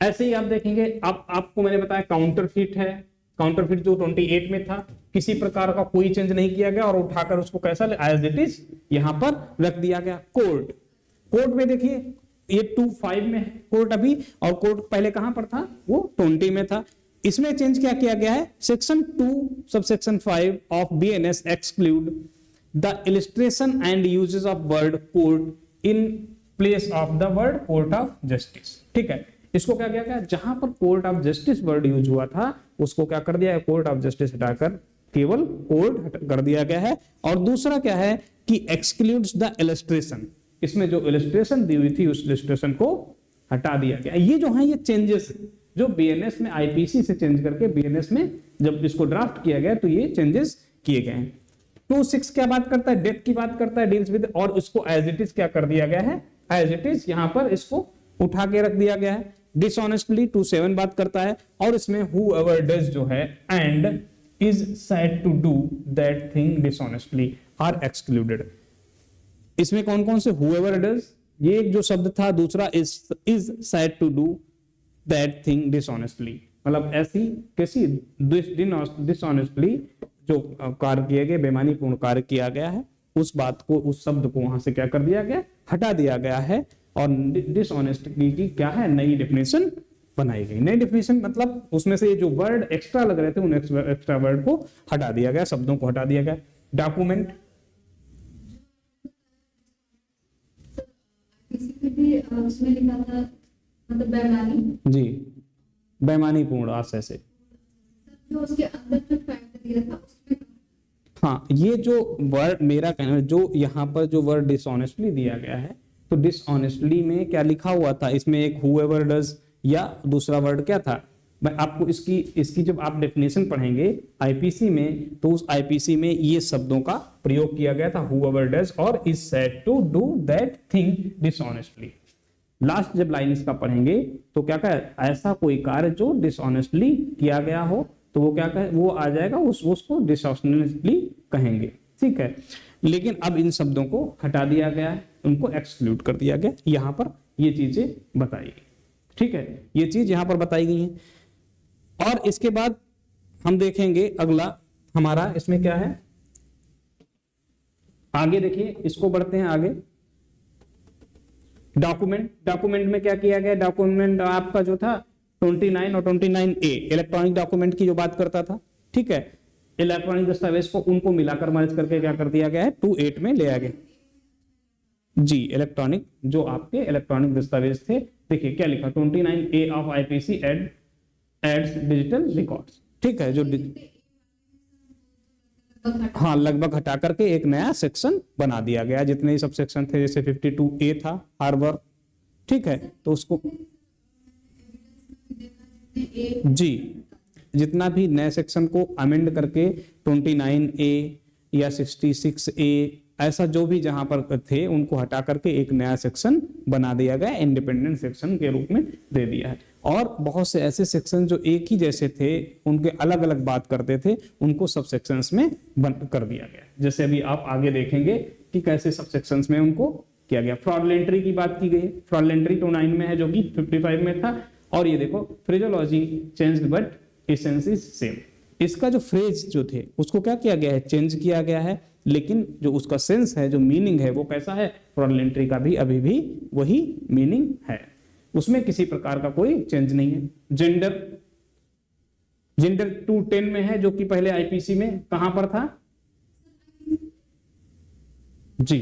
ऐसे ही आप देखेंगे, अब आपको मैंने बताया काउंटरफिट है, काउंटरफिट जो 28 में था, किसी प्रकार का कोई चेंज नहीं किया गया और उठाकर उसको कैसा एज इट इज यहां पर रख दिया गया। कोर्ट में देखिए ये 25 में है कोर्ट अभी, और कोर्ट पहले कहां पर था, वो 20 में था। इसमें चेंज क्या किया गया है, section 2 subsection 5 of BNS exclude the illustration and uses of word court in place of the word court of justice, ठीक है। इसको क्या किया गया, जहां पर court of justice word use हुआ था उसको क्या कर दिया है, कोर्ट ऑफ जस्टिस हटाकर केवल कोर्ट कर दिया गया है। और दूसरा क्या है, कि एक्सक्लूड्स द इलस्ट्रेशन, इसमें जो इलस्ट्रेशन दी हुई थी उस इलस्ट्रेशन को हटा दिया गया। ये जो है ये चेंजेस जो बीएनएस में आईपीसी से चेंज करके बीएनएस में जब इसको ड्राफ्ट किया गया तो ये चेंजेस किए गए हैं। 2.6 क्या बात करता है, डेथ की बात करता है, डील्स विद, और उसको एज इट इज क्या कर दिया गया है, एज इट इज यहां पर इसको उठा के रख दिया गया है। डिसऑनेस्टली 2.7 बात करता है और इसमें whoever does जो है and is said to do that thing dishonestly are excluded। इसमें कौन कौन से whoever does, ये एक जो शब्द था, दूसरा is said to do that thing dishonestly, मतलब ऐसी किसी डिसऑनेस्टली जो कार्य किए गए, बेईमानीपूर्ण कार्य किया गया है, उस बात को, उस शब्द को वहां से क्या कर दिया गया, हटा दिया गया है। और डिसऑनेस्टी की क्या है, नई डेफिनेशन बनाई गई। नई डेफिनेशन मतलब उसमें से जो वर्ड एक्स्ट्रा लग रहे थे उन एक्स्ट्रा वर्ड को हटा दिया गया, शब्दों को हटा दिया गया। डॉक्यूमेंट उसमें लिखा था मतलब बेईमानी, जी, बेईमानीपूर्ण आशय से, जो उसके अंदर जो फैक्ट दिया था उसमें, हाँ, ये जो वर्ड मेरा कहना है, जो यहाँ पर जो वर्ड डिसऑनेस्टली दिया गया है, तो डिसऑनेस्टली में क्या लिखा हुआ था, इसमें एक whoever does या दूसरा वर्ड क्या था, मैं आपको इसकी जब आप डेफिनेशन पढ़ेंगे आईपीसी में, तो उस आईपीसी में ये शब्दों का प्रयोग किया गया था, whoever does और is said to do that thing dishonestly। Last जब लाइन इसका पढ़ेंगे तो क्या कहे, ऐसा कोई कार्य जो डिसऑनेस्टली किया गया हो, तो वो क्या कहे, वो आ जाएगा, उसको डिसऑनेस्टली कहेंगे, ठीक है। लेकिन अब इन शब्दों को हटा दिया गया है, उनको एक्सक्लूड कर दिया गया, यहां पर ये चीजें बताई गई, ठीक है, ये चीज यहां पर बताई गई है। और इसके बाद हम देखेंगे अगला हमारा इसमें क्या है, आगे देखिए, इसको बढ़ते हैं आगे। डॉक्यूमेंट में क्या किया गया, डॉक्यूमेंट आपका जो था 29 और 29A इलेक्ट्रॉनिक डॉक्यूमेंट की जो बात करता था, ठीक है, इलेक्ट्रॉनिक दस्तावेज को उनको मिलाकर मर्ज करके क्या कर दिया गया है, 28 में ले आ गया। जी, इलेक्ट्रॉनिक जो आपके इलेक्ट्रॉनिक दस्तावेज थे, देखिए क्या लिखा, 29A of IPC adds digital records, ठीक है, जो हाँ लगभग हटा करके एक नया सेक्शन बना दिया गया, जितने ही सब सेक्शन थे, जैसे 52A था हार्बर, ठीक है, तो उसको जी, जितना भी नए सेक्शन को अमेंड करके 29A या 66A ऐसा जो भी जहां पर थे उनको हटा करके एक नया सेक्शन बना दिया गया, इंडिपेंडेंट सेक्शन के रूप में दे दिया है। और बहुत से ऐसे सेक्शन जो एक ही जैसे थे, उनके अलग अलग बात करते थे, उनको सब सेक्शंस में बंद कर दिया गया। जैसे अभी आप आगे देखेंगे कि कैसे सब सेक्शंस में उनको किया गया। फ्रॉडलेंट्री की बात की गई, फ्रॉडलेंट्री 29 में है जो कि 55 में था। और ये देखो, phraseology changed but essence is same. इसका जो फ्रेज जो थे उसको क्या किया गया है, चेंज किया गया है, लेकिन जो उसका सेंस है, जो मीनिंग है, वो कैसा है, फ्रॉडलेंट्री का भी अभी भी वही मीनिंग है, उसमें किसी प्रकार का कोई चेंज नहीं है। जेंडर 210 में है, जो कि पहले आईपीसी में कहां पर था, जी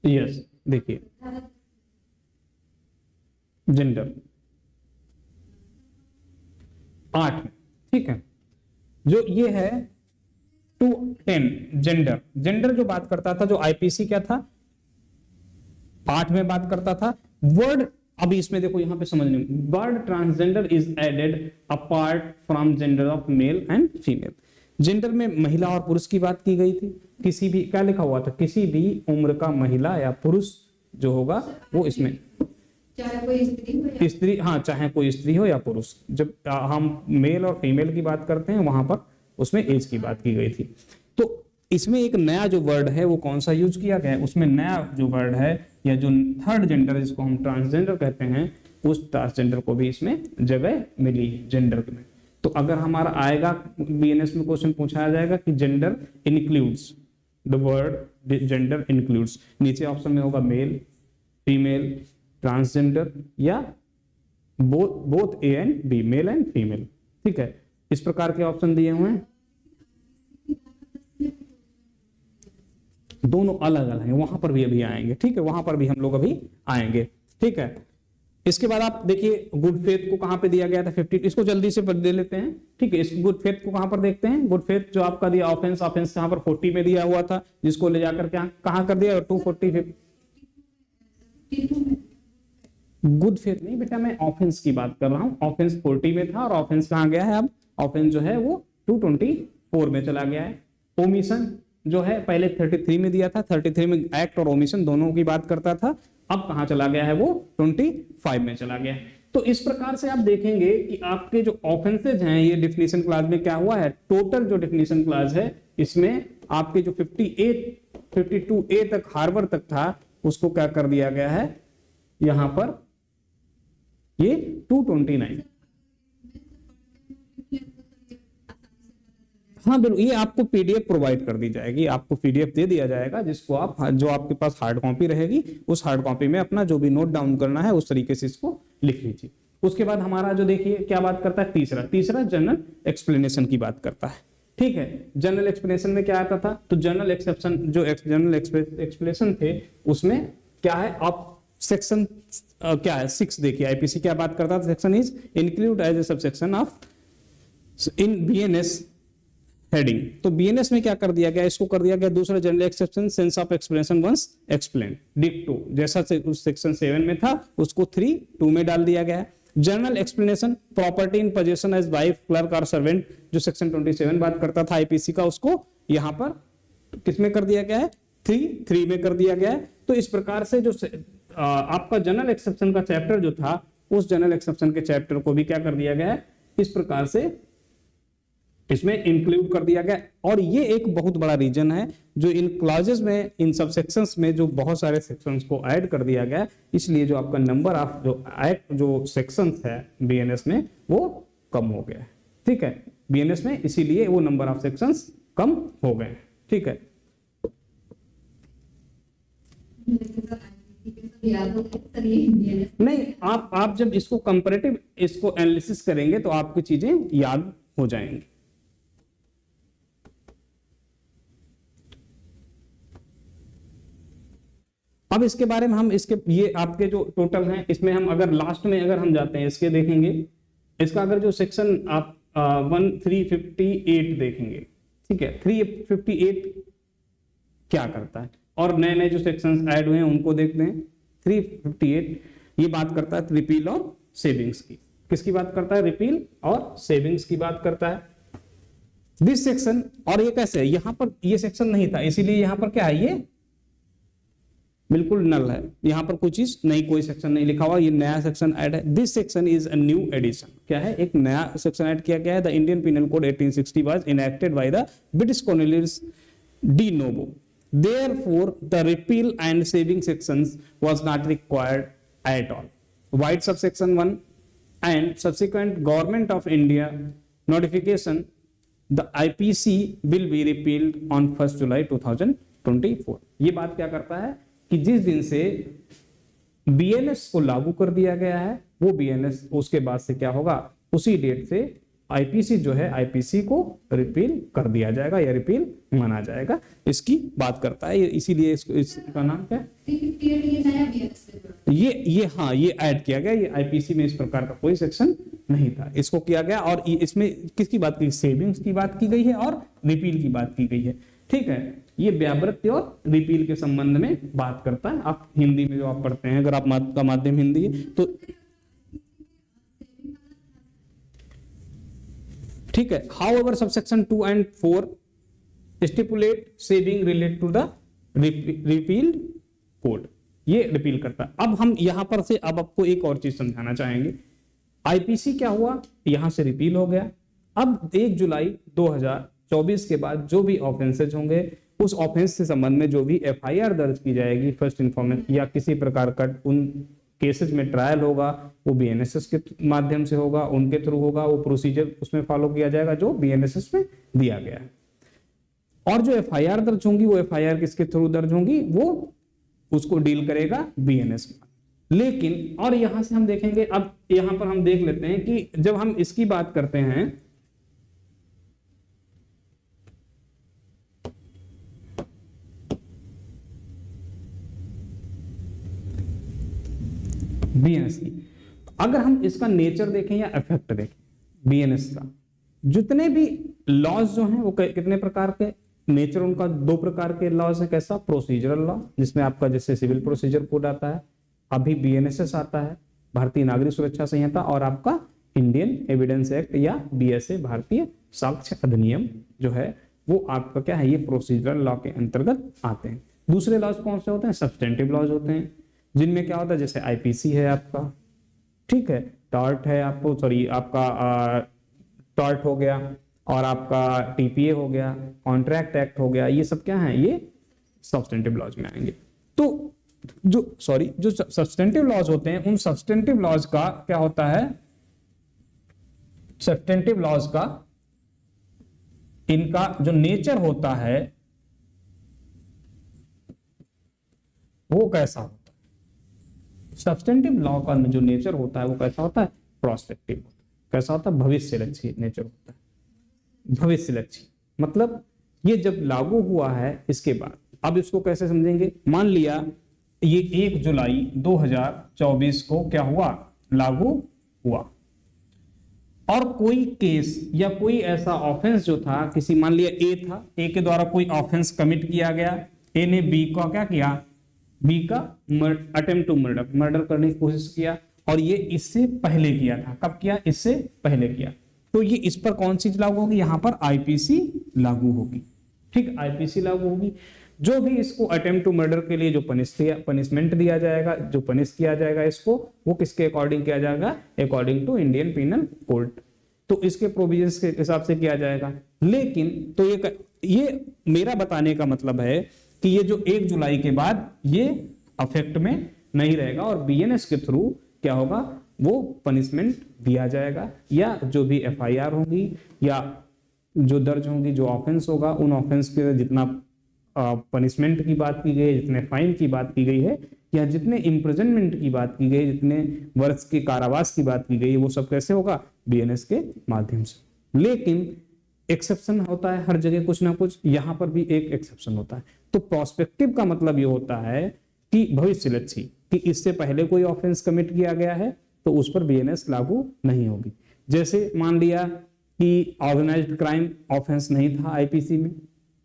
यस, देखिए जेंडर 8 में, ठीक है, जो ये है 210 जेंडर जो बात करता था, जो आईपीसी क्या था 8 में बात करता था। वर्ड अभी इसमें देखो, यहां पे समझने, word transgender is added apart from gender of male and female. Gender में महिला और पुरुष की बात की गई थी। किसी भी, क्या लिखा हुआ था, किसी भी उम्र का महिला या पुरुष जो होगा वो इसमें, चाहे कोई स्त्री हो या स्त्री, हाँ, चाहे कोई स्त्री हो या पुरुष। जब हम मेल और फीमेल की बात करते हैं वहां पर उसमें एज की बात की गई थी। तो इसमें एक नया जो वर्ड है वो कौन सा यूज किया गया है, उसमें नया जो वर्ड है या जो थर्ड जेंडर जिसको हम ट्रांसजेंडर कहते हैं, उस ट्रांसजेंडर को भी इसमें जगह मिली है जेंडर में। तो अगर हमारा आएगा बीएनएस में क्वेश्चन पूछा जाएगा कि gender includes, the word gender includes, नीचे ऑप्शन में होगा मेल, फीमेल, ट्रांसजेंडर या both A and B, male and female, ठीक है, इस प्रकार के ऑप्शन दिए हुए हैं। दोनों अलग अलग हैं, वहां पर भी अभी आएंगे, ठीक है, वहां पर भी हम लोग अभी आएंगे, ठीक है। इसके बाद आप देखिए गुड फेथ को कहां पे दिया गया था 50, इसको जल्दी से दे लेते हैं, ठीक है। इस गुड फेथ को कहां पर देखते हैं, गुड फेथ जो आपका दिया ऑफेंस, ऑफेंस यहां पर 40 में दिया हुआ था, जिसको ले जाकर के कहां कर दिया 240। गुड फेथ नहीं बेटा, मैं ऑफेंस की बात कर रहा हूं, ऑफेंस 40 में था और ऑफेंस कहां गया है, अब ऑफेंस जो है वो 224 में चला गया है। ओमिशन जो है पहले 33 में दिया था, 33 में एक्ट और ओमिशन दोनों की बात करता था, अब कहां चला गया है वो 25 में चला गया है। तो इस प्रकार से आप देखेंगे कि आपके जो ऑफेंसेज हैं ये डिफिनीशन क्लास में क्या हुआ है, टोटल जो डिफिनीशन क्लास है इसमें आपके जो 52A तक हार्बर तक था उसको क्या कर दिया गया है, यहां पर ये 229। हाँ बिल्कुल, ये आपको पीडीएफ प्रोवाइड कर दी जाएगी, आपको पीडीएफ दे दिया जाएगा, जिसको आप जो आपके पास हार्ड कॉपी रहेगी उस हार्ड कॉपी में अपना जो भी नोट डाउन करना है उस तरीके से इसको लिख लीजिए। उसके बाद हमारा जो देखिए क्या बात करता है, तीसरा जनरल एक्सप्लेनेशन की बात करता है, ठीक है। जनरल एक्सप्लेनेशन में क्या आता था, तो जनरल एक्सेप्शन जो जनरल एक्सप्लेनेशन थे उसमें क्या है, आप सेक्शन क्या है 6 देखिए, आईपीसी क्या बात करता था, section is include as a subsection of in BNS heading. तो बीएनएस में क्या कर दिया गया, इसको कर दिया गया दूसरा general exception sense of expression once explain, डिक्टो जैसा उस सेक्शन 7 में था उसको 3(2) में डाल दिया गया है। General explanation property in possession as wife clerk और सर्वेंट जो सेक्शन 27 बात करता था आईपीसी का, उसको यहां पर किस में कर दिया गया है, 3 में कर दिया गया है। तो इस प्रकार से जो आपका जनरल एक्सेप्शन का चैप्टर जो था उस जनरल एक्सेप्शन के चैप्टर को भी क्या कर दिया गया है, इस प्रकार से इसमें इंक्लूड कर दिया गया। और ये एक बहुत बड़ा रीजन है जो इन क्लॉजेस में, इन सब सेक्शंस में जो बहुत सारे सेक्शंस को ऐड कर दिया गया, इसलिए जो आपका नंबर ऑफ जो सेक्शंस है बीएनएस में वो कम हो गया है, ठीक है। बीएनएस में इसीलिए वो नंबर ऑफ सेक्शंस कम हो गए, ठीक है। नहीं, आप जब इसको कंपैरेटिव इसको एनालिसिस करेंगे तो आपकी चीजें याद हो जाएंगी। अब इसके बारे में हम इसके ये आपके जो टोटल हैं इसमें हम अगर लास्ट में अगर हम जाते हैं इसके देखेंगे, इसका अगर जो सेक्शन आप 358 देखेंगे, ठीक है, 358 क्या करता है और नए नए जो सेक्शंस ऐड हुए हैं उनको देखते हैं। 358 ये बात करता है रिपील और सेविंग्स की, किसकी बात करता है, रिपील और सेविंग्स की बात करता है दिस सेक्शन। और ये कैसे है, यहां पर ये सेक्शन नहीं था इसीलिए यहां पर क्या है, ये बिल्कुल नल है, यहां पर कोई चीज नहीं, कोई सेक्शन नहीं लिखा हुआ, ये नया सेक्शन ऐड है। This section is a new addition, क्या है, एक नया सेक्शन ऐड किया गया है। The Indian penal code 1860 was enacted by the British colonialist de novo, therefore the repeal and saving sections was not required at all. White subsection 1 and subsequent government of India notification, the IPC will be repealed on 1st July 2024. ये बात क्या करता है कि जिस दिन से BNS को लागू कर दिया गया है वो बीएनएस उसके बाद से क्या होगा, उसी डेट से आईपीसी जो है आईपीसी को रिपील कर दिया जाएगा या रिपील माना जाएगा, इसकी बात करता है। इसीलिए इसका नाम क्या है, ये हाँ ये ऐड किया गया, ये आईपीसी में इस प्रकार का कोई सेक्शन नहीं था, इसको किया गया। और इसमें किसकी बात की, सेविंग्स की बात की गई है और रिपील की बात की गई है, ठीक है। ये व्यावृत्ति और रिपील के संबंध में बात करता है। आप हिंदी में जो आप पढ़ते हैं, अगर आपका माध्यम हिंदी है तो ठीक है। However subsection 2 and 4 stipulate saving relate to the repealed code, ये रिपील करता है। अब हम यहां पर से अब आपको एक और चीज समझाना चाहेंगे, आईपीसी क्या हुआ, यहां से रिपील हो गया। अब 1 जुलाई 2024 के बाद जो भी ऑफेंसेज होंगे उस ऑफेंस से संबंध में जो भी एफआईआर दर्ज की जाएगी, फर्स्ट इन्फॉर्मेशन या किसी प्रकार का उन केसेस में ट्रायल होगा वो बीएनएसएस के माध्यम से होगा, उनके थ्रू होगा, वो प्रोसीजर उसमें फॉलो किया जाएगा जो बीएनएसएस में दिया गया है। और जो एफआईआर दर्ज होंगी वो एफआईआर किसके थ्रू दर्ज होंगी, वो उसको डील करेगा बीएनएस। लेकिन और यहां से हम देखेंगे, अब यहां पर हम देख लेते हैं कि जब हम इसकी बात करते हैं बीएनएस की, अगर हम इसका नेचर देखें या इफेक्ट देखें बीएनएस का, जितने भी लॉज जो हैं वो कितने प्रकार के, नेचर उनका दो प्रकार के लॉज है। कैसा? प्रोसीजरल लॉ, जिसमें आपका जैसे सिविल प्रोसीजर कोड आता है, अभी बीएनएसएस आता है, भारतीय नागरिक सुरक्षा संहिता, और आपका इंडियन एविडेंस एक्ट या बीएसए, भारतीय साक्ष्य अधिनियम जो है वो आपका क्या है, ये प्रोसीजरल लॉ के अंतर्गत आते हैं। दूसरे लॉज कौन से होते हैं? सब्सटेंटिव लॉज होते हैं, जिनमें क्या होता है, जैसे आईपीसी है आपका, ठीक है, टॉर्ट है आपको, सॉरी आपका टॉर्ट हो गया, और आपका टीपीए हो गया, कॉन्ट्रैक्ट एक्ट हो गया, ये सब क्या है, ये सब्सटेंटिव लॉज में आएंगे। तो जो सब्सटेंटिव लॉज होते हैं, उन सब्सटेंटिव लॉज का क्या होता है, सब्सटेंटिव लॉज का इनका जो नेचर होता है वो कैसा होता है? सब्सटेंटिव लॉ का जो नेचर होता है वो कैसा होता है? प्रोस्पेक्टिव। कैसा होता है? भविष्यलक्षी नेचर होता है। भविष्यलक्षी मतलब ये जब लागू हुआ है इसके बाद, अब इसको कैसे समझेंगे? मान लिया ये 1 जुलाई 2024 को क्या हुआ, लागू हुआ, और कोई केस या कोई ऐसा ऑफेंस जो था, किसी मान लिया ए था, ए के द्वारा कोई ऑफेंस कमिट किया गया, ए ने बी को क्या किया, बी का अटेम्प्ट टू मर्डर करने की कोशिश किया, और ये इससे पहले किया था। कब किया? इससे पहले किया। तो ये इस पर कौन सी लागू होगी? यहां पर आईपीसी लागू होगी। ठीक, आईपीसी लागू होगी। जो भी इसको अटेम्प्ट टू मर्डर के लिए जो पनिशमेंट दिया जाएगा, जो पनिश किया जाएगा इसको, वो किसके अकॉर्डिंग किया जाएगा? According to Indian penal code. तो इसके प्रोविजंस के हिसाब से किया जाएगा। लेकिन तो ये मेरा बताने का मतलब है कि ये जो 1 जुलाई के बाद ये अफेक्ट में नहीं रहेगा, और बीएनएस के थ्रू क्या होगा, वो पनिशमेंट दिया जाएगा, या जो भी एफआईआर होगी या जो दर्ज होंगी, जो ऑफेंस होगा, उन ऑफेंस के जितना पनिशमेंट की बात की गई है, जितने फाइन की बात की गई है, या जितने इम्प्रिजनमेंट की बात की गई, जितने वर्ष के कारावास की बात की गई है, वो सब कैसे होगा? बीएनएस के माध्यम से। लेकिन एक्सेप्शन होता है हर जगह कुछ ना कुछ, यहां पर भी एक एक्सेप्शन होता है। तो प्रोस्पेक्टिव का मतलब ये होता है कि भविष्यलक्षी, कि इससे पहले कोई ऑफेंस कमिट किया गया है तो उस पर बीएनएस लागू नहीं होगी। जैसे मान लिया कि ऑर्गेनाइज्ड क्राइम ऑफेंस नहीं था आईपीसी में,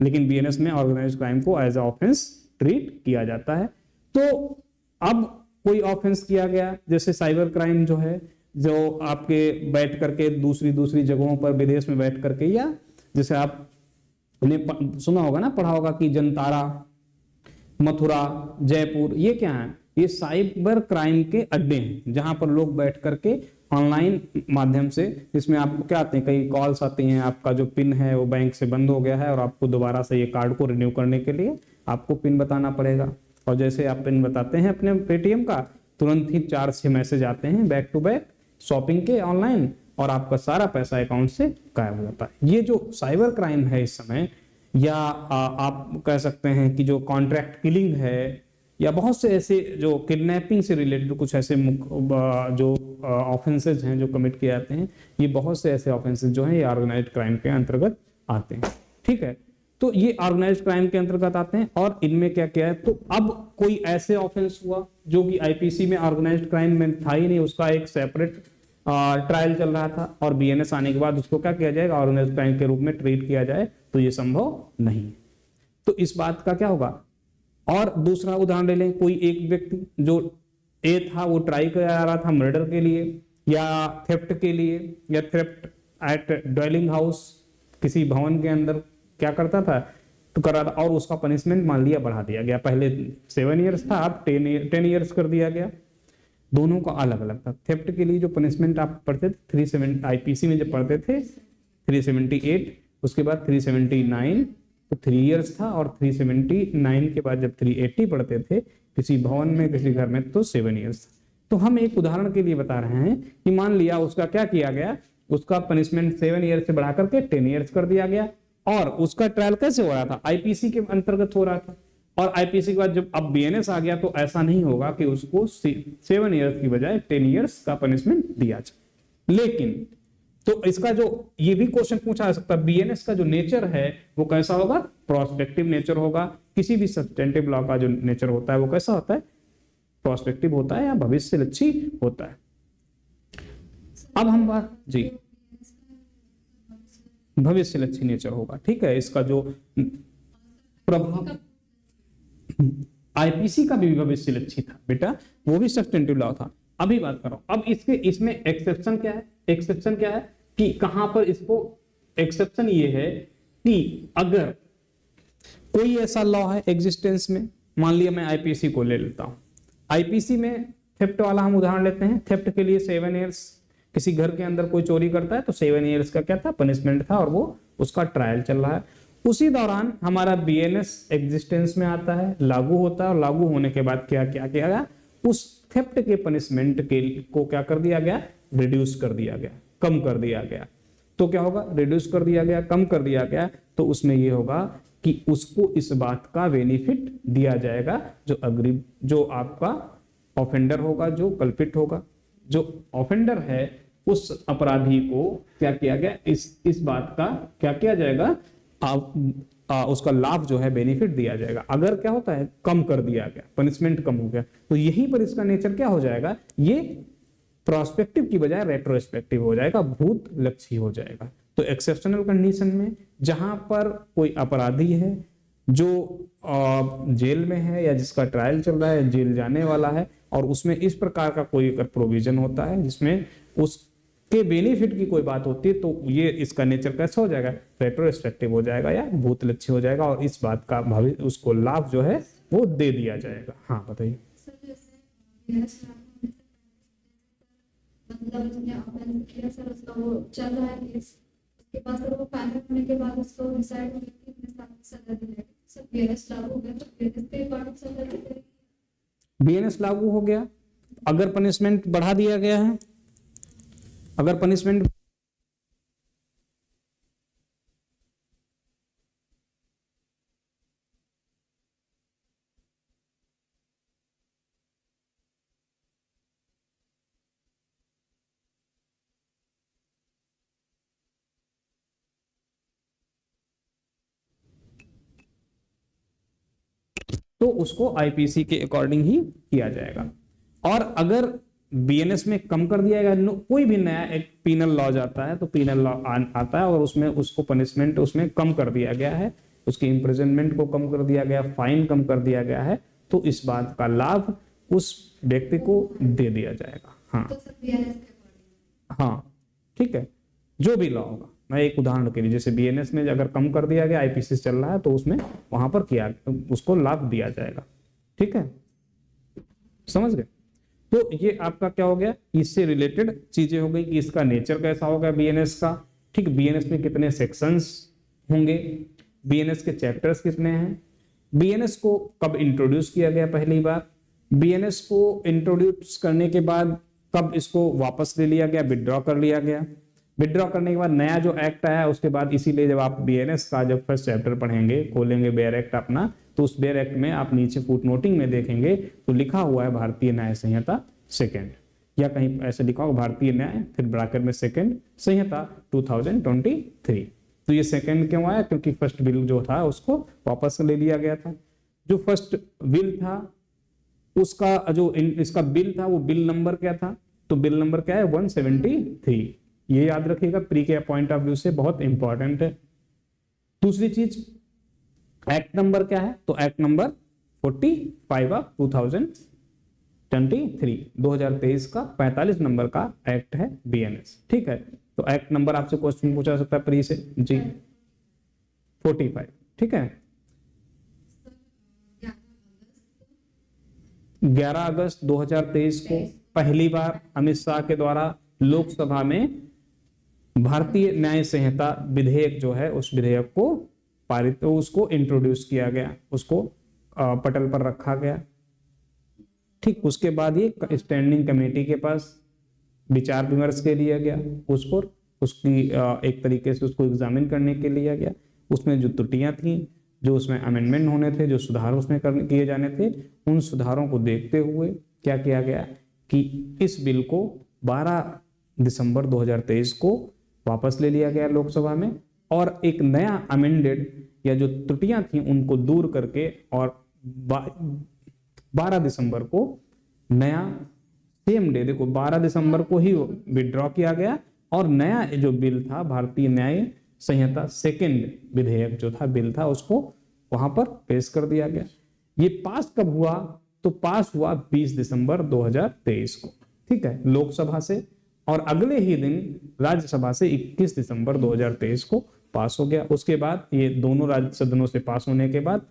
लेकिन बीएनएस में ऑर्गेनाइज्ड क्राइम को एज ए ऑफेंस ट्रीट किया जाता है। तो अब कोई ऑफेंस किया गया, जैसे साइबर क्राइम जो है, जो आपके बैठ करके दूसरी जगहों पर विदेश में बैठ करके, या जैसे आपने सुना होगा ना, पढ़ा होगा कि जनतारा, मथुरा, जयपुर, ये क्या है? ये साइबर क्राइम के अड्डे हैं, जहां पर लोग बैठ करके ऑनलाइन माध्यम से, इसमें आपको क्या आते हैं, कई कॉल्स आती हैं, आपका जो पिन है वो बैंक से बंद हो गया है और आपको दोबारा से ये कार्ड को रिन्यू करने के लिए आपको पिन बताना पड़ेगा। और जैसे आप पिन बताते हैं अपने पेटीएम का, तुरंत ही 4-6 मैसेज आते हैं बैक टू बैक शॉपिंग के ऑनलाइन, और आपका सारा पैसा अकाउंट से गायब हो जाता है। ये जो साइबर क्राइम है इस समय, या आप कह सकते हैं कि जो कॉन्ट्रैक्ट किलिंग है, या बहुत से ऐसे जो किडनैपिंग से रिलेटेड कुछ ऐसे जो ऑफेंसेज हैं जो कमिट किए जाते हैं, ये बहुत से ऐसे ऑफेंसेज जो हैं ये ऑर्गेनाइज्ड क्राइम के अंतर्गत आते हैं। ठीक है, तो ये ऑर्गेनाइज्ड क्राइम के अंतर्गत आते हैं। और इनमें क्या क्या है, तो अब कोई ऐसे ऑफेंस हुआ जो कि आईपीसी में ऑर्गेनाइज्ड क्राइम में था ही नहीं, उसका एक सेपरेट ट्रायल चल रहा था, और बीएनएस आने के बाद उसको क्या किया जाएगा, ऑर्गेनाइज्ड क्राइम के रूप में ट्रीट किया जाए, तो ये संभव नहीं है। तो इस बात का क्या होगा। और दूसरा उदाहरण ले लें, कोई एक व्यक्ति जो ए था, वो ट्राई करा रहा था मर्डर के लिए, या थेफ्ट के लिए, या थेफ्ट एट ड्वेलिंग हाउस, किसी भवन के अंदर क्या करता था, तो कर रहा था, और उसका पनिशमेंट मान लिया बढ़ा दिया गया। पहले 7 ईयर्स था, अब 10 ईयर्स कर दिया गया। दोनों का अलग अलग था। थेफ्ट के लिए जो पनिशमेंट आप पढ़ते थे 370 आईपीसी में जब पढ़ते थे 378, उसके बाद 379 तो 3 ईयर्स था, और 379 के बाद जब 380 पढ़ते थे किसी भवन में, किसी घर में, तो 7 ईयर्स। तो हम एक उदाहरण के लिए बता रहे हैं कि मान लिया उसका क्या किया गया, उसका पनिशमेंट 7 ईयर्स से बढ़ा करके 10 ईयर्स कर दिया गया, और उसका ट्रायल कैसे हो रहा था, आईपीसी के अंतर्गत हो रहा था। और आईपीसी के बाद जब अब बीएनएस आ गया तो ऐसा नहीं होगा कि उसको 7 ईयर्स की बजाय 10 ईयर्स का पनिशमेंट दिया जाए। लेकिन तो इसका जो ये भी क्वेश्चन पूछा जा सकता है, बीएनएस का जो नेचर है वो कैसा होगा, प्रोस्पेक्टिव नेचर होगा। किसी भी सब्सटेंटिव लॉ का जो नेचर होता है वो कैसा होता है, प्रोस्पेक्टिव होता है या भविष्यलक्षी होता है। अब हम बात जी भविष्य लक्ष्य नेचर होगा, ठीक है। इसका जो प्रभाव आईपीसी का भी भविष्य लक्ष्य था बेटा, वो भी सब्सटेंटिव लॉ था। अभी बात कर रहा हूं, अब इसके इसमें एक्सेप्शन क्या है, एक्सेप्शन क्या है कि कहां पर इसको एक्सेप्शन ये है कि अगर कोई ऐसा लॉ है एग्जिस्टेंस में, मान लिया मैं आईपीसी को ले लेता हूं, आईपीसी में थेफ्ट वाला हम उदाहरण लेते हैं, थेफ्ट के लिए 7 इयर्स, किसी घर के अंदर कोई चोरी करता है तो 7 इयर्स का क्या था पनिशमेंट था, और वो उसका ट्रायल चल रहा है। उसी दौरान हमारा बीएनएस एग्जिस्टेंस में आता है, लागू होता है, और लागू होने के बाद क्या क्या किया गया, उस थेफ्ट के पनिशमेंट के को क्या कर दिया गया, रिड्यूस कर दिया गया, कम कर दिया गया। तो क्या होगा, रिड्यूस कर दिया गया, कम कर दिया गया, तो उसमें ये होगा कि उसको इस बात का बेनिफिट दिया जाएगा, जो आपका ऑफेंडर होगा, जो कल्पित होगा, जो ऑफेंडर है उस अपराधी को क्या किया गया, इस बात का क्या किया जाएगा, उसका लाभ जो है बेनिफिट दिया जाएगा। अगर क्या होता है कम कर दिया गया, पनिशमेंट कम हो गया, तो यहीं पर इसका नेचर क्या हो जाएगा, ये प्रोस्पेक्टिव की बजाय रेट्रोस्पेक्टिव हो जाएगा, भूत लक्ष्य हो जाएगा। तो एक्सेप्शनल कंडीशन में जहां पर कोई अपराधी है जो जेल में है या जिसका ट्रायल चल रहा है, जेल जाने वाला है, और उसमें इस प्रकार का कोई अगर प्रोविजन होता है जिसमें उसके बेनिफिट की कोई बात होती है, तो ये इसका नेचर कैसा हो जाएगा, रेट्रोस्पेक्टिव हो जाएगा या भूत लक्ष्य हो जाएगा, और इस बात का भविष्य उसको लाभ जो है वो दे दिया जाएगा। हाँ बताइए। मतलब उसने ऑफेंस किया सर, उसका वो चल रहा है केस, उसके पास सर वो फाइनल होने के बाद उसको डिसाइड हो गया कि इतने साल की सजा दिलाएगी, सर बीएनएस लागू हो गया तो बीएनएस के अकॉर्डिंग सजा दिलाएगी। बीएनएस लागू हो गया, अगर पनिशमेंट बढ़ा दिया गया है, अगर पनिशमेंट तो उसको आईपीसी के अकॉर्डिंग ही किया जाएगा। और अगर बीएनएस में कम कर दिया गया, कोई भी नया एक पीनल लॉ जाता है तो पीनल लॉ आता है और उसमें उसको पनिशमेंट उसमें कम कर दिया गया है, उसकी इम्प्रिजनमेंट को कम कर दिया गया, फाइन कम कर दिया गया है, तो इस बात का लाभ उस व्यक्ति को दे दिया जाएगा। हाँ तो सर बीएनएस के अकॉर्डिंग, हाँ ठीक है, जो भी लॉ होगा, मैं एक उदाहरण के लिए जैसे बीएनएस में अगर कम कर दिया गया, आईपीसी चल रहा है तो उसमें वहां पर किया उसको लाभ दिया जाएगा। ठीक है, समझ गए। तो ये आपका क्या हो गया, इससे रिलेटेड चीजें हो गई कि इसका नेचर कैसा होगा बीएनएस का। ठीक, बीएनएस में कितने सेक्शंस होंगे, बीएनएस के चैप्टर्स कितने हैं, बीएनएस को कब इंट्रोड्यूस किया गया पहली बार, बीएनएस को इंट्रोड्यूस करने के बाद कब इसको वापस ले लिया गया, विड्रॉ कर लिया गया, विड्रॉ करने के बाद नया जो एक्ट आया उसके बाद, इसीलिए जब आप बीएनएस का जब फर्स्ट चैप्टर पढ़ेंगे, खोलेंगे बेयर एक्ट अपना, तो उस बेयर एक्ट में आप नीचे फुटनोटिंग में देखेंगे तो लिखा हुआ है भारतीय न्याय संहिता सेकंड, या कहीं ऐसे लिखा होगा भारतीय न्याय फिर ब्रैकेट में सेकंड संहिता 2023। तो ये सेकंड क्यों आया, क्योंकि फर्स्ट बिल जो था उसको वापस ले लिया गया था। जो फर्स्ट बिल था उसका जो इसका बिल था वो बिल नंबर क्या था, तो बिल नंबर क्या है 173। ये याद रखिएगा, प्री के पॉइंट ऑफ व्यू से बहुत इंपॉर्टेंट है। दूसरी चीज एक्ट नंबर क्या है, तो एक्ट नंबर 45 ऑफ 2023 का 45 नंबर का एक्ट है बीएनएस। ठीक है, तो एक्ट नंबर आपसे क्वेश्चन पूछा सकता है प्री से जी, 45। ठीक है, 11 अगस्त 2023 को पहली बार अमित शाह के द्वारा लोकसभा में भारतीय न्याय संहिता विधेयक जो है उस विधेयक को पारित, तो उसको इंट्रोड्यूस किया गया, उसको पटल पर रखा गया। ठीक, उसके बाद ये स्टैंडिंग कमेटी के पास विचार विमर्श के लिए गया, उस पर उसकी एक तरीके से उसको एग्जामिन करने के लिए गया। उसमें जो त्रुटियां थी, जो उसमें अमेंडमेंट होने थे, जो सुधार उसमें किए जाने थे, उन सुधारों को देखते हुए क्या किया गया कि इस बिल को 12 दिसंबर 2023 को वापस ले लिया गया लोकसभा में, और एक नया अमेंडेड या जो त्रुटियां थी उनको दूर करके और 12 दिसंबर को नया सेम डे, देखो 12 दिसंबर को ही विड्रॉ किया गया और नया जो बिल था भारतीय न्याय संहिता सेकंड विधेयक जो था बिल था उसको वहां पर पेश कर दिया गया। ये पास कब हुआ? तो पास हुआ 20 दिसंबर 2023 को, ठीक है, लोकसभा से, और अगले ही दिन राज्यसभा से 21 दिसंबर 2023 को पास हो गया। उसके बाद ये दोनों राज्य सदनों से पास होने के बाद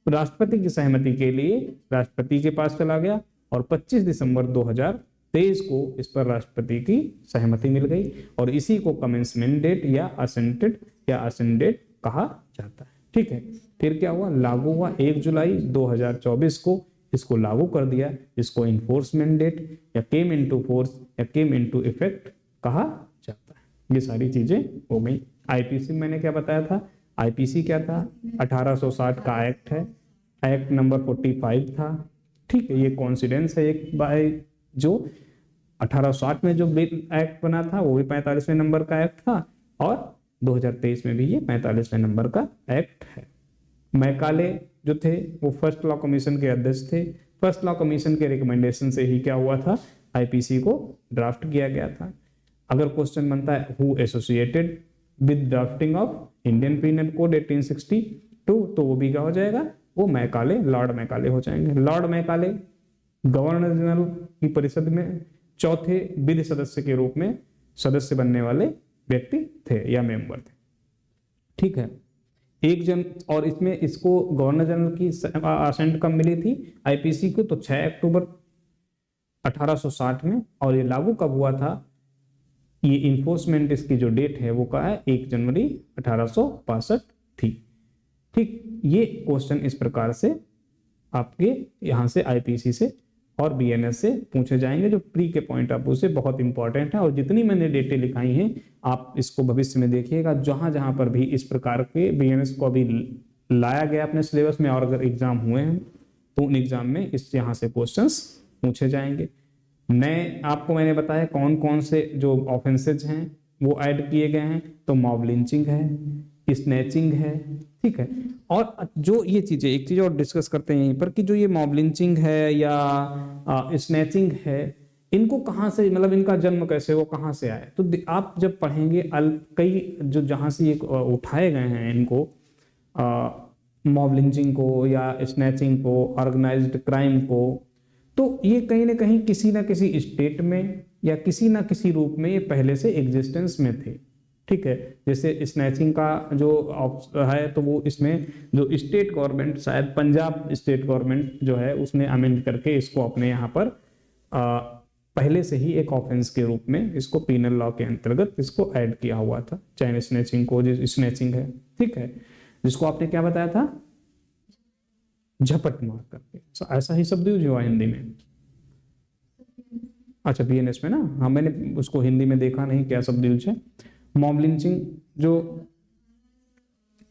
राष्ट्रपति की सहमति के लिए राष्ट्रपति के पास चला गया और 25 दिसंबर 2023 को इस पर राष्ट्रपति की सहमति मिल गई और इसी को कमेंसमेंट डेट या असेंट डेट कहा जाता है, ठीक है। फिर क्या हुआ? लागू हुआ 1 जुलाई 2024 को इसको लागू कर दिया, इसको इन्फोर्समेंट डेट या केम इनटू फोर्स या केम इनटू इफेक्ट कहा जाता है। ये सारी चीजें हो गई। आईपीसी मैंने क्या बताया था? आईपीसी क्या था? 1860 का एक्ट है, एक्ट नंबर 45 था, ठीक है। ये कॉन्सिडेंस है एक बाय जो 1860 में जो बिल एक्ट बना था वो भी 45वें नंबर का एक्ट था और 2023 में भी ये 45वें नंबर का एक्ट है। मैकाले जो थे वो फर्स्ट लॉ कमीशन के अध्यक्ष थे। फर्स्ट लॉ कमीशन के रिकमेंडेशन से ही क्या हुआ था? आईपीसी को ड्राफ्ट किया गया था। अगर क्वेश्चन बनता है who associated with drafting of Indian penal code 1862 तो वो भी क्या हो जाएगा? वो मैकाले, लॉर्ड मैकाले हो जाएंगे। लॉर्ड मैकाले गवर्नर जनरल की परिषद में चौथे विधि सदस्य के रूप में सदस्य बनने वाले व्यक्ति थे या मेंबर थे, ठीक है। एक जन और इसमें इसको गवर्नर जनरल की असेंट कब मिली थी आईपीसी को? तो 6 अक्टूबर 1860 में। और ये लागू कब हुआ था? ये इन्फोर्समेंट इसकी जो डेट है वो क्या है? 1 जनवरी 1862 थी, ठीक। ये क्वेश्चन इस प्रकार से आपके यहां से आईपीसी से और बीएनएस से पूछे जाएंगे जो प्री के पॉइंट ऑफ व्यू से बहुत इंपॉर्टेंट है। और जितनी मैंने डेटे लिखाई हैं आप इसको भविष्य में देखिएगा, जहां जहां पर भी इस प्रकार के बीएनएस को अभी लाया गया अपने सिलेबस में और अगर एग्जाम हुए हैं तो उन एग्जाम में इस यहाँ से क्वेश्चंस पूछे जाएंगे। नए आपको मैंने बताया कौन कौन से जो ऑफेंसेज हैं वो ऐड किए गए हैं। तो मॉब लिंचिंग है, स्नैचिंग है, ठीक है। और जो ये चीजें एक चीज और डिस्कस करते हैं यहीं पर कि जो ये मॉब लिंचिंग है या स्नैचिंग है इनको कहाँ से, मतलब इनका जन्म कैसे वो कहाँ से आए? तो आप जब पढ़ेंगे कई जो जहां से ये उठाए गए हैं इनको मॉब लिंचिंग को या स्नैचिंग को, ऑर्गेनाइज्ड क्राइम को, तो ये कहीं ना किसी स्टेट में या किसी ना किसी रूप में ये पहले से एग्जिस्टेंस में थे, ठीक है। जैसे स्नैचिंग का जो है तो वो इसमें जो स्टेट गवर्नमेंट, शायद पंजाब स्टेट गवर्नमेंट जो है उसने अमेंड करके इसको अपने यहाँ पर पहले से ही एक ऑफेंस के रूप में इसको पीनल लॉ के अंतर्गत इसको ऐड किया हुआ था। चैन स्नैचिंग को, जो स्नैचिंग है, ठीक है, जिसको आपने क्या बताया था? झपट मार करके, ऐसा ही शब्द यूज हुआ हिंदी में। अच्छा बीएनएस में ना, हाँ मैंने उसको हिंदी में देखा नहीं क्या शब्द यूज है। मॉब लिंचिंग जो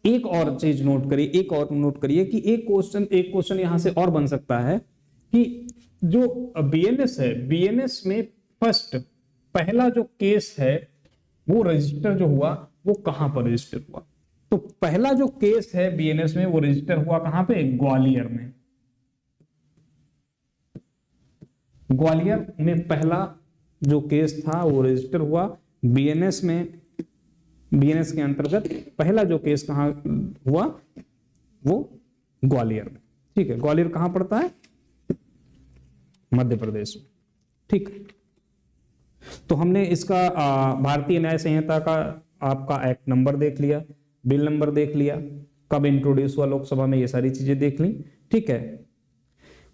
एक और चीज नोट करिए कि एक क्वेश्चन यहां से और बन सकता है कि जो बीएनएस है, बीएनएस में पहला जो केस है वो रजिस्टर जो हुआ वो कहां पर रजिस्टर हुआ? तो पहला जो केस है बीएनएस में वो रजिस्टर हुआ कहां पे? ग्वालियर में। ग्वालियर में पहला जो केस था वो रजिस्टर हुआ बीएनएस में। बीएनएस के अंतर्गत पहला जो केस कहां हुआ वो ग्वालियर में, ठीक है। ग्वालियर कहां पड़ता है? मध्य प्रदेश में, ठीक। तो हमने इसका भारतीय न्याय संहिता का आपका एक्ट नंबर देख लिया, बिल नंबर देख लिया, कब इंट्रोड्यूस हुआ लोकसभा में, ये सारी चीजें देख ली, ठीक है।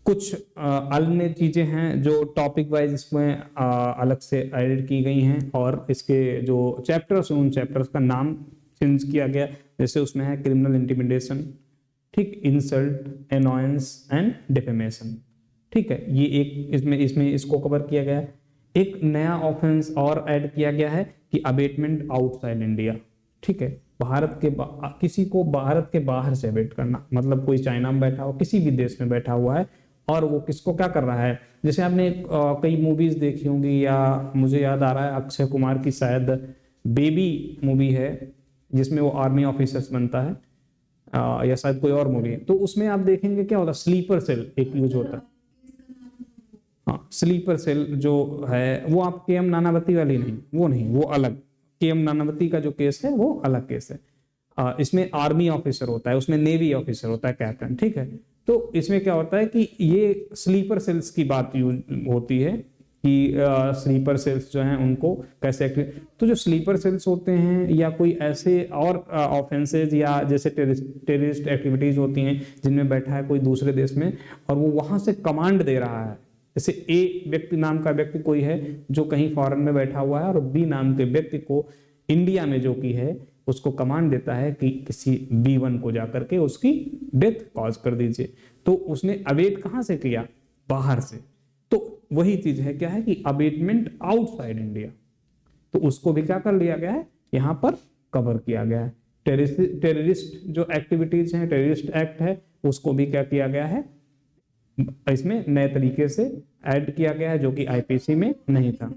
कुछ अन्य चीजें हैं जो टॉपिक वाइज इसमें अलग से एडिट की गई हैं और इसके जो चैप्टर्स हैं उन चैप्टर्स का नाम चेंज किया गया। जैसे उसमें है क्रिमिनल इंटिमिडेशन, ठीक, इंसल्ट, एनॉयंस एंड डिफेमेशन, ठीक है। ये एक इसमें इसको कवर किया गया। एक नया ऑफेंस और ऐड किया गया है कि अबेटमेंट आउटसाइड इंडिया, ठीक है। किसी को भारत के बाहर से अबेट करना, मतलब कोई चाइना में बैठा हो, किसी भी देश में बैठा हुआ है और वो किसको क्या कर रहा है। जैसे आपने कई मूवीज देखी होंगी या मुझे याद आ रहा है अक्षय कुमार की शायद बेबी मूवी है जिसमें वो आर्मी ऑफिसर्स बनता है, या शायद कोई और मूवी है, तो उसमें आप देखेंगे क्या होता है, स्लीपर सेल एक यूज होता है। हाँ, स्लीपर सेल जो है वो आप के एम नानावती वाली नहीं, वो अलग। के एम नानावती का जो केस है वो अलग केस है। इसमें आर्मी ऑफिसर होता है, उसमें नेवी ऑफिसर होता है, कैप्टन, ठीक है। तो इसमें क्या होता है कि ये स्लीपर सेल्स की बात यूज होती है कि स्लीपर सेल्स जो हैं उनको कैसे तो जो स्लीपर सेल्स होते हैं या कोई ऐसे और ऑफेंसेज या जैसे टेररिस्ट एक्टिविटीज होती हैं जिनमें बैठा है कोई दूसरे देश में और वो वहां से कमांड दे रहा है, जैसे ए व्यक्ति नाम का व्यक्ति कोई है जो कहीं फॉरेन में बैठा हुआ है और बी नाम के व्यक्ति को इंडिया में जो की है उसको कमांड देता है कि किसी B1 को जाकर के उसकी डेथ कॉज कर दीजिए, तो उसने अवेट कहां से किया, बाहर से। तो वही चीज है, क्या है कि अबेटमेंट आउटसाइड इंडिया, तो उसको भी क्या कर लिया गया है, यहाँ पर कवर किया गया है। टेररिस्ट जो एक्टिविटीज हैं, टेररिस्ट एक्ट है, उसको भी क्या किया गया है, इसमें नए तरीके से ऐड किया गया है जो कि आईपीसी में नहीं था।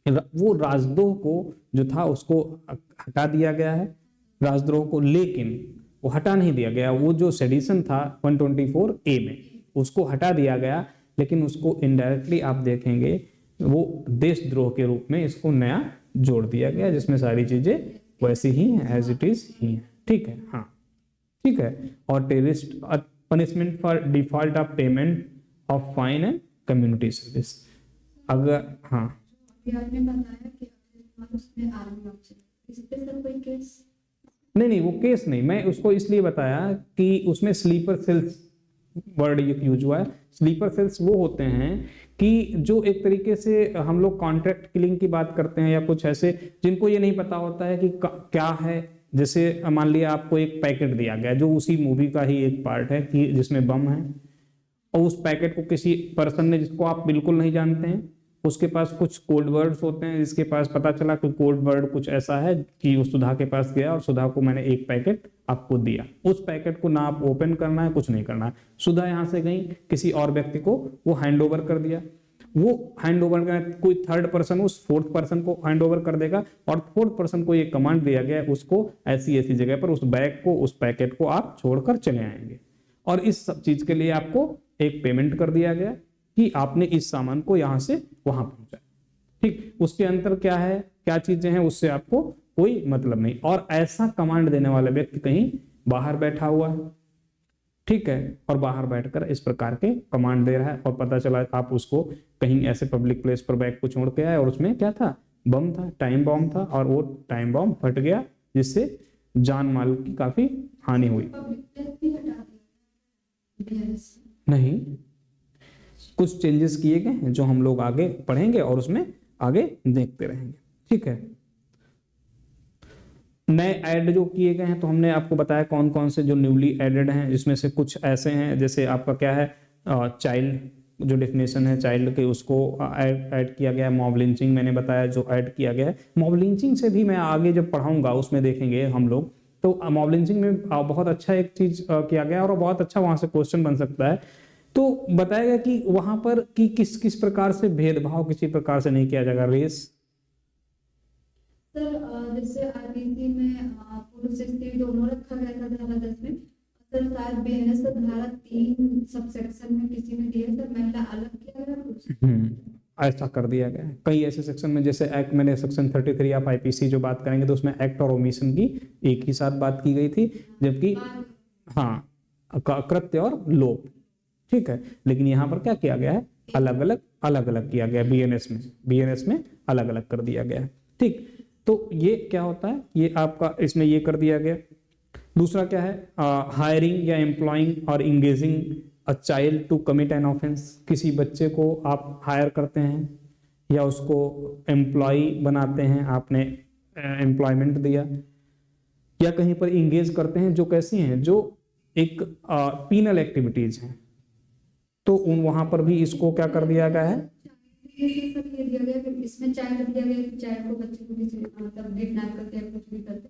वो राजद्रोह को जो था उसको हटा दिया गया है, राजद्रोह को, लेकिन वो हटा नहीं दिया गया, वो जो सेडिशन था 124A में उसको हटा दिया गया, लेकिन उसको इनडायरेक्टली आप देखेंगे वो देशद्रोह के रूप में इसको नया जोड़ दिया गया, जिसमें सारी चीजें वैसी ही हैं, एज इट इज ही हैं, ठीक है। हाँ ठीक है। और terrorist punishment for default of payment of fine and community service, अगर हाँ आपने बताया कि उसमें आर्मी ऑप्शन, इस पे सर कोई केस? नहीं, वो केस नहीं, मैं उसको इसलिए बताया कि उसमें स्लीपर सेल्स वर्ड यूज हुआ है। स्लीपर सेल्स वो होते हैं कि जो एक तरीके से हम लोग कॉन्ट्रैक्ट किलिंग की बात करते हैं या कुछ ऐसे, जिनको ये नहीं पता होता है कि क्या है। जैसे मान लिया आपको एक पैकेट दिया गया जो उसी मूवी का ही एक पार्ट है कि जिसमें बम है, और उस पैकेट को किसी पर्सन ने जिसको आप बिल्कुल नहीं जानते हैं, उसके पास कुछ कोड वर्ड्स होते हैं, जिसके पास पता चला कि कोड वर्ड कुछ ऐसा है कि उस सुधा के पास गया और सुधा को मैंने एक पैकेट आपको दिया, उस पैकेट को ना आप ओपन करना है, कुछ नहीं करना है। सुधा यहाँ से गई, किसी और व्यक्ति को वो हैंड ओवर कर दिया, वो हैंड ओवर का कोई थर्ड पर्सन उस फोर्थ पर्सन को हैंड ओवर कर देगा, और फोर्थ पर्सन को ये कमांड दिया गया है उसको ऐसी ऐसी जगह पर उस बैग को, उस पैकेट को आप छोड़कर चले आएंगे, और इस सब चीज के लिए आपको एक पेमेंट कर दिया गया कि आपने इस सामान को यहां से वहां पहुंचाया, ठीक। उसके अंतर क्या है, क्या चीजें हैं, उससे आपको कोई मतलब नहीं। और ऐसा कमांड देने वाला व्यक्ति कहीं बाहर बैठा हुआ है, ठीक है, और बाहर बैठकर इस प्रकार के कमांड दे रहा है, और पता चला आप उसको कहीं ऐसे पब्लिक प्लेस पर बैग को छोड़ के आए और उसमें क्या था, बम था, टाइम बम था, और वो टाइम बम फट गया जिससे जान माल की काफी हानि हुई। नहीं, कुछ चेंजेस किए गए हैं जो हम लोग आगे पढ़ेंगे और उसमें आगे देखते रहेंगे, ठीक है। नए ऐड जो किए गए हैं तो हमने आपको बताया कौन कौन से जो न्यूली एडेड हैं, जिसमें से कुछ ऐसे हैं जैसे आपका क्या है, चाइल्ड जो डेफिनेशन है चाइल्ड के, उसको ऐड किया गया है। मॉब लिंचिंग मैंने बताया जो ऐड किया गया है। मॉब लिंचिंग से भी मैं आगे जब पढ़ाऊंगा उसमें देखेंगे हम लोग, तो मॉब लिंचिंग में बहुत अच्छा एक चीज किया गया और बहुत अच्छा वहां से क्वेश्चन बन सकता है। तो बताएगा कि वहां पर कि किस किस प्रकार से भेदभाव किसी प्रकार से नहीं किया जाएगा। रेस सर जैसे आरबीसी में पुरुष स्त्री दोनों रखा गया था धारा 10 में, सर शायद बीएनएस का धारा 3 सबसेक्शन में किसी में दिया सर महिला अलग किया गया कुछ, ऐसा कर दिया गया है कई ऐसे सेक्शन में, जैसे एक्ट मैंने सेक्शन 33 ऑफ आईपीसी जो बात करेंगे तो उसमें एक्ट और ओमिशन की एक ही साथ बात की गई थी, जबकि हाँ कृत्य और लोप, ठीक है। लेकिन यहाँ पर क्या किया गया है, अलग अलग किया गया, बीएनएस में अलग अलग कर दिया गया है, ठीक। तो ये क्या होता है, ये आपका इसमें ये कर दिया गया। दूसरा क्या है, हायरिंग या एम्प्लॉइंग और engaging a child to commit an offence, किसी बच्चे को आप हायर करते हैं या उसको एम्प्लॉय बनाते हैं, आपने एम्प्लॉयमेंट दिया, या कहीं पर इंगेज करते हैं, जो कैसी हैं, जो एक पीनल एक्टिविटीज हैं, तो उन वहां पर भी इसको क्या कर दिया गया है, दिया गया कि इसमें चाइल्ड दिया गया कि चाइल्ड को बच्चे को किसी मतलब किडनैप करके कुछ भी करते,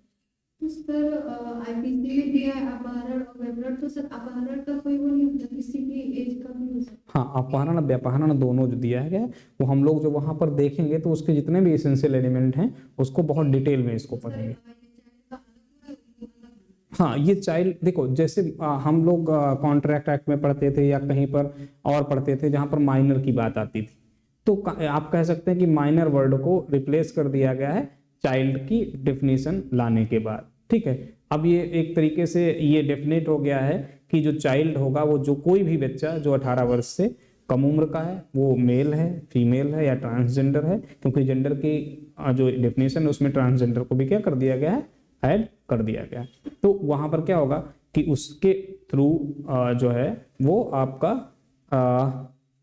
तो सर आईपीसी में दिया है अपहरण और व्यभिचार, तो सर अपहरण का कोई वो नहीं होता, किसी भी एज का भी हो सकता। हाँ, अपहरण व्यापहरण दोनों जो दिया है वो हम लोग जो वहां पर देखेंगे तो उसके जितने भी एसेंशियल एलिमेंट हैं उसको बहुत डिटेल में इसको पढ़ेंगे। हाँ, ये चाइल्ड देखो, जैसे हम लोग कॉन्ट्रैक्ट एक्ट में पढ़ते थे या कहीं पर और पढ़ते थे जहां पर माइनर की बात आती थी, तो आप कह सकते हैं कि माइनर वर्ड को रिप्लेस कर दिया गया है चाइल्ड की डेफिनेशन लाने के बाद। ठीक है, अब ये एक तरीके से ये डेफिनेट हो गया है कि जो चाइल्ड होगा वो जो कोई भी बच्चा जो 18 वर्ष से कम उम्र का है, वो मेल है, फीमेल है या ट्रांसजेंडर है, क्योंकि जेंडर की जो डेफिनेशन है उसमें ट्रांसजेंडर को भी क्या कर दिया गया है, ऐड कर दिया गया है। तो वहां पर क्या होगा कि उसके थ्रू जो है वो आपका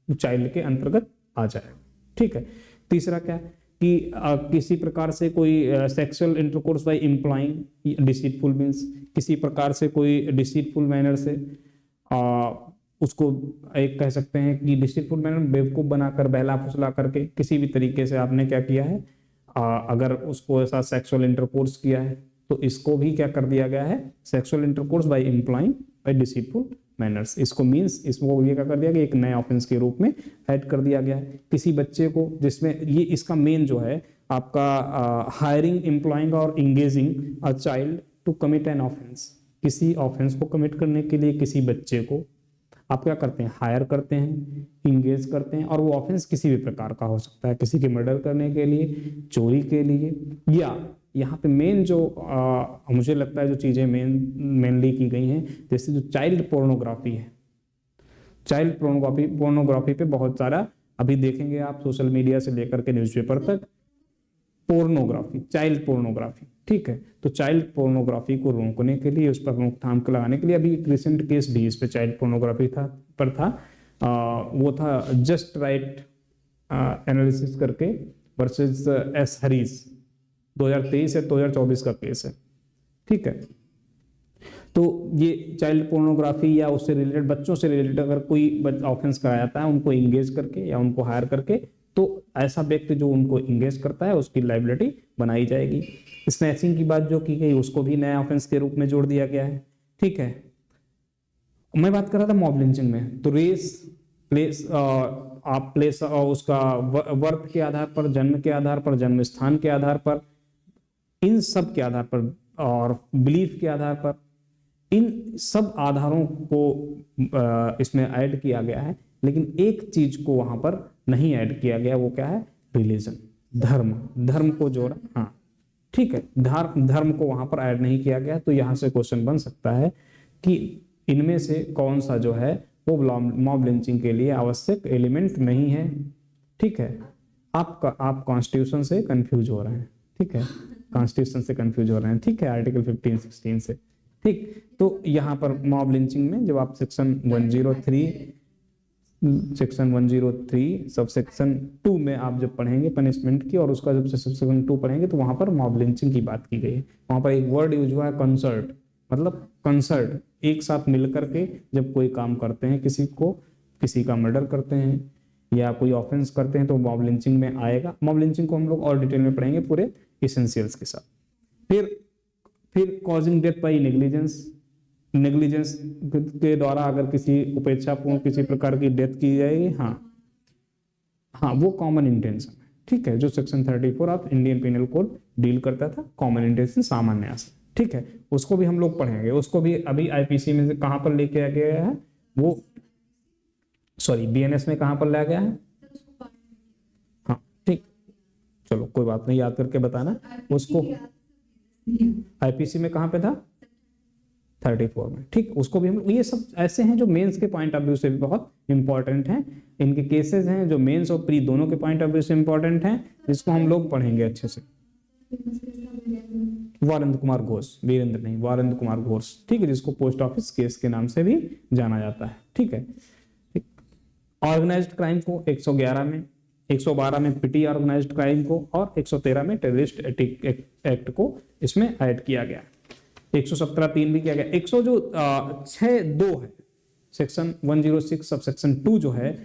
चाइल्ड के अंतर्गत आ जाएगा। ठीक है, तीसरा क्या है कि किसी प्रकार से कोई sexual intercourse by implying deceitful means, किसी प्रकार से कोई डिसीटफुल मैनर से उसको एक कह सकते हैं कि डिसीटफुल मैनर, बेवकूफ बनाकर, बहला फुसला करके किसी भी तरीके से आपने क्या किया है, अगर उसको ऐसा सेक्सुअल इंटरकोर्स किया है तो इसको भी क्या कर दिया गया है, sexual intercourse by implying by deceitful manners. इसको मींस इसको ये क्या कर दिया गया, एक नया ऑफेंस के रूप में ऐड कर दिया गया है। किसी बच्चे को जिसमें ये इसका मेन जो है आपका हायरिंग, एम्प्लॉइंग और engaging a child to commit an offence, किसी ऑफेंस को कमिट करने के लिए किसी बच्चे को आप क्या करते हैं, हायर करते हैं, इंगेज करते हैं, और वो ऑफेंस किसी भी प्रकार का हो सकता है, किसी के मर्डर करने के लिए, चोरी के लिए, या यहाँ पे मेन जो मुझे लगता है जो चीजें मेनली की गई हैं, जैसे जो चाइल्ड पोर्नोग्राफी है, चाइल्ड पोर्नोग्राफी पे बहुत सारा अभी देखेंगे आप सोशल मीडिया से लेकर के न्यूज़पेपर तक, पोर्नोग्राफी, चाइल्ड पोर्नोग्राफी। ठीक है, तो चाइल्ड पोर्नोग्राफी को रोकने के लिए, उस पर रोकथाम लगाने के लिए अभी एक रिसेंट केस भी इस पे चाइल्ड पोर्नोग्राफी था, वो था जस्ट राइट एनालिसिस करके वर्सेस एस हरीश, 2023 या 2024 का केस है। ठीक है, तो ये चाइल्ड पोर्नोग्राफी या उससे रिलेटेड, बच्चों से रिलेटेड अगर कोई ऑफेंस कराया जाता है उनको इंगेज करके या उनको हायर करके, तो ऐसा व्यक्ति जो उनको इंगेज करता है उसकी लाइबिलिटी बनाई जाएगी। स्नैचिंग की बात जो की गई उसको भी नया ऑफेंस के रूप में जोड़ दिया गया है। ठीक है, मैं बात कर रहा था मॉब लिंचिंग में, तो रेस, प्लेस, आप प्लेस उसका वर्थ के आधार पर, जन्म के आधार पर, जन्म स्थान के आधार पर, इन सब के आधार पर और बिलीफ के आधार पर, इन सब आधारों को इसमें ऐड किया गया है। लेकिन एक चीज को वहां पर नहीं ऐड किया गया, वो क्या है, रिलीजन, धर्म को जोड़ा। हाँ ठीक है, धर्म को वहां पर ऐड नहीं किया गया। तो यहां से क्वेश्चन बन सकता है कि इनमें से कौन सा जो है वो मॉब लिंचिंग के लिए आवश्यक एलिमेंट नहीं है। ठीक है, आप कॉन्स्टिट्यूशन से कंफ्यूज हो रहे हैं। ठीक है, कॉन्स्टिट्यूशन से कंफ्यूज हो रहे हैं। ठीक है, आर्टिकल 15-16 से। ठीक, तो यहाँ पर मॉब लिंचिंग में जब आप सेक्शन 103 सब सेक्शन 2 में आप जब पढ़ेंगे पनिशमेंट की, और उसका जब सेक्शन 2 पढ़ेंगे तो वहां पर मॉब लिंचिंग की बात की गई है। वहां पर एक वर्ड यूज हुआ है कंसर्ट, मतलब कंसर्ट, एक साथ मिलकर के जब कोई काम करते हैं, किसी का मर्डर करते हैं या कोई ऑफेंस करते हैं तो मॉब लिंचिंग में आएगा। मॉब लिंचिंग को हम लोग और डिटेल में पढ़ेंगे पूरे एसेंशियल्स के साथ। फिर कॉजिंग डेथ बाय नेग्लिजेंस के द्वारा अगर किसी उपेक्षापूर्ण किसी प्रकार की डेथ की जाएगी, हाँ वो कॉमन इंटेंशन है। ठीक है, जो section 34 of Indian penal code deal करता था, कॉमन इंटेंशन, सामान्य आशय। ठीक है, उसको भी हम लोग पढ़ेंगे। उसको भी अभी आईपीसी में कहां पर लेके आ गया है, वो सॉरी बीएनएस में कहां पर लाया गया है। हाँ ठीक, चलो कोई बात नहीं, याद करके बताना उसको। आईपीसी में कहां पे था, 34 में। ठीक, उसको भी हम, ये सब ऐसे हैं जो मेंस के पॉइंट ऑफ व्यू से भी बहुत इंपॉर्टेंट हैं। इनके केसेस हैं जो मेंस और प्री दोनों के पॉइंट ऑफ व्यू से इंपॉर्टेंट हैं, जिसको हम लोग पढ़ेंगे अच्छे से। वारेंद्र कुमार घोष, वीरेंद्र नहीं, वारेंद्र कुमार घोष। ठीक है, जिसको पोस्ट ऑफिस केस के नाम से भी जाना जाता है। ठीक है, ऑर्गेनाइज्ड क्राइम को 111 में, 112 में पिटी ऑर्गेनाइज्ड क्राइम को, और 113 में टेररिस्ट एक्ट को इसमें ऐड किया गया। 117(3) भी किया गया। 106(2) है सेक्शन 106 सब सेक्शन 2 जो है।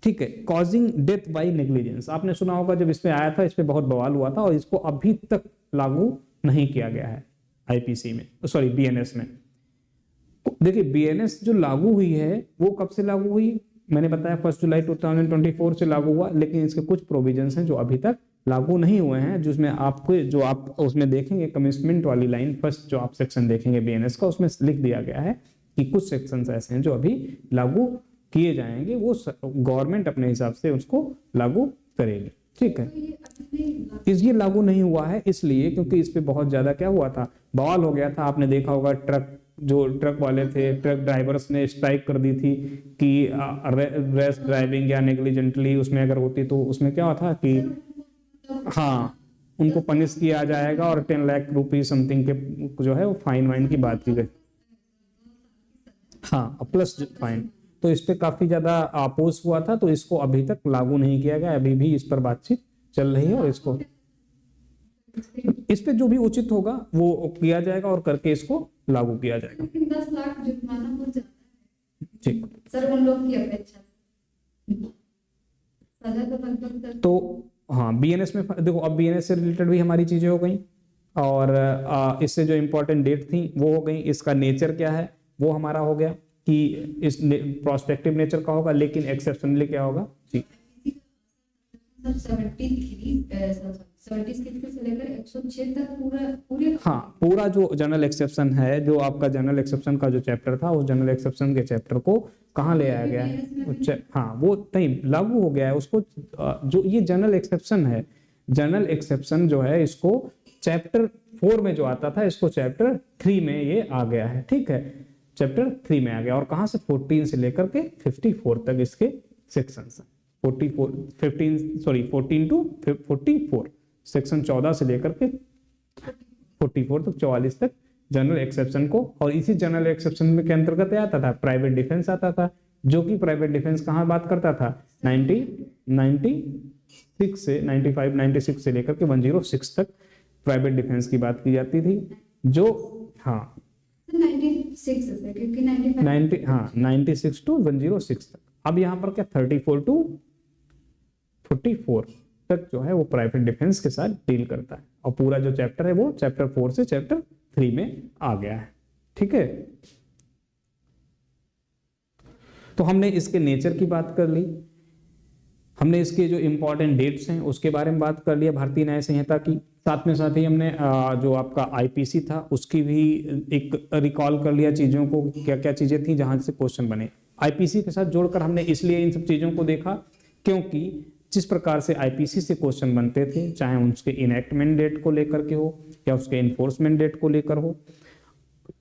ठीक है, कॉजिंग डेथ बाय नेग्लिजेंस, आपने सुना होगा, जब इसमें आया था इस पे बहुत बवाल हुआ था, और इसको अभी तक लागू नहीं किया गया है आईपीसी में, सॉरी बीएनएस में। देखिए बीएनएस जो लागू हुई है वो कब से लागू हुई, मैंने बताया 1 जुलाई 2024 से लागू हुआ, लेकिन इसके कुछ प्रोविजंस हैं जो अभी तक लागू नहीं हुए हैं, जिसमें आपको जो आप उसमें देखेंगे कमिटमेंट वाली लाइन, फर्स्ट जो आप सेक्शन देखेंगे बीएनएस का, उसमें लिख दिया गया है कि कुछ सेक्शंस ऐसे हैं जो अभी लागू किए जाएंगे, वो गवर्नमेंट अपने हिसाब से उसको लागू करेगी। ठीक है, ये लागू नहीं हुआ है इसलिए क्योंकि इस पे बहुत ज्यादा क्या हुआ था, बवाल हो गया था। आपने देखा होगा ट्रक वाले थे, ट्रक ड्राइवर्स ने स्ट्राइक कर दी थी कि रेस ड्राइविंग या नेग्लिजेंटली उसमें अगर होती तो उसमें क्या था कि हाँ उनको पनिश किया जाएगा और 10 लाख रुपीज समथिंग के जो है वो फाइन वाइन की बात की गई। हाँ प्लस फाइन, तो इस पे काफी ज्यादा अपोज हुआ था, तो इसको अभी तक लागू नहीं किया गया, अभी भी इस पर बातचीत चल रही है और इसको इस पे जो भी उचित होगा वो किया जाएगा और करके इसको लागू किया जाएगा। लेकिन 10 लाख जुर्माना हो जाता है। ठीक सर उन लोग की अपेक्षा सजा तो लगभग तो हाँ बीएनएस में देखो, अब बीएनएस से रिलेटेड भी हमारी चीजें हो गई और इससे जो इंपॉर्टेंट डेट थी वो हो गई। इसका नेचर क्या है वो हमारा हो गया कि इस प्रोस्पेक्टिव नेचर का होगा, लेकिन एक्सेप्शनली क्या होगा जी 76 से लेकर 106 तक पूरे हाँ पूरा जो जनरल एक्सेप्शन है, जो आपका जनरल एक्सेप्शन का जो चैप्टर था, उस जनरल एक्सेप्शन के चैप्टर को कहाँ ले आया गया है, हाँ वो नहीं लागू हो गया है उसको। जो ये जनरल एक्सेप्शन है, जनरल एक्सेप्शन जो है इसको चैप्टर 4 में जो आता था, इसको चैप्टर 3 में ये आ गया है। ठीक है, चैप्टर 3 में आ गया और कहाँ से 14 से लेकर के 54 तक इसके सेक्शंस हैं। 14 टू 44 सेक्शन 14 से लेकर के 44 तक 44 तक जनरल एक्सेप्शन को, और इसी जनरल एक्सेप्शन के अंतर्गत आता था प्राइवेट डिफेंस आता था, जो कि प्राइवेट डिफेंस कहाँ बात करता था 96 से 96 से लेकर के 106 तक प्राइवेट डिफेंस की बात की जाती थी। जो हाँ 96 से क्योंकि 95 हाँ 96 टू 106 तक। अब यहाँ पर क्या 34 टू 44 तक जो है वो प्राइवेट डिफेंस के साथ डील करता है, और पूरा जो चैप्टर है वो चैप्टर 4 से चैप्टर 3 में आ गया है। ठीक है, तो हमने इसके नेचर की बात कर ली, हमने इसके जो इंपॉर्टेंट डेट्स हैं उसके बारे में बात कर लिया भारतीय न्याय संहिता की, साथ ही हमने जो आपका आईपीसी था उसकी भी एक रिकॉल कर लिया चीजों को, क्या क्या चीजें थी जहां से क्वेश्चन बने। आईपीसी के साथ जोड़कर हमने इसलिए इन सब चीजों को देखा क्योंकि जिस प्रकार से आईपीसी से क्वेश्चन बनते थे, चाहे उसके इनएक्टमेंट डेट को लेकर के हो या उसके इन्फोर्समेंट डेट को लेकर हो,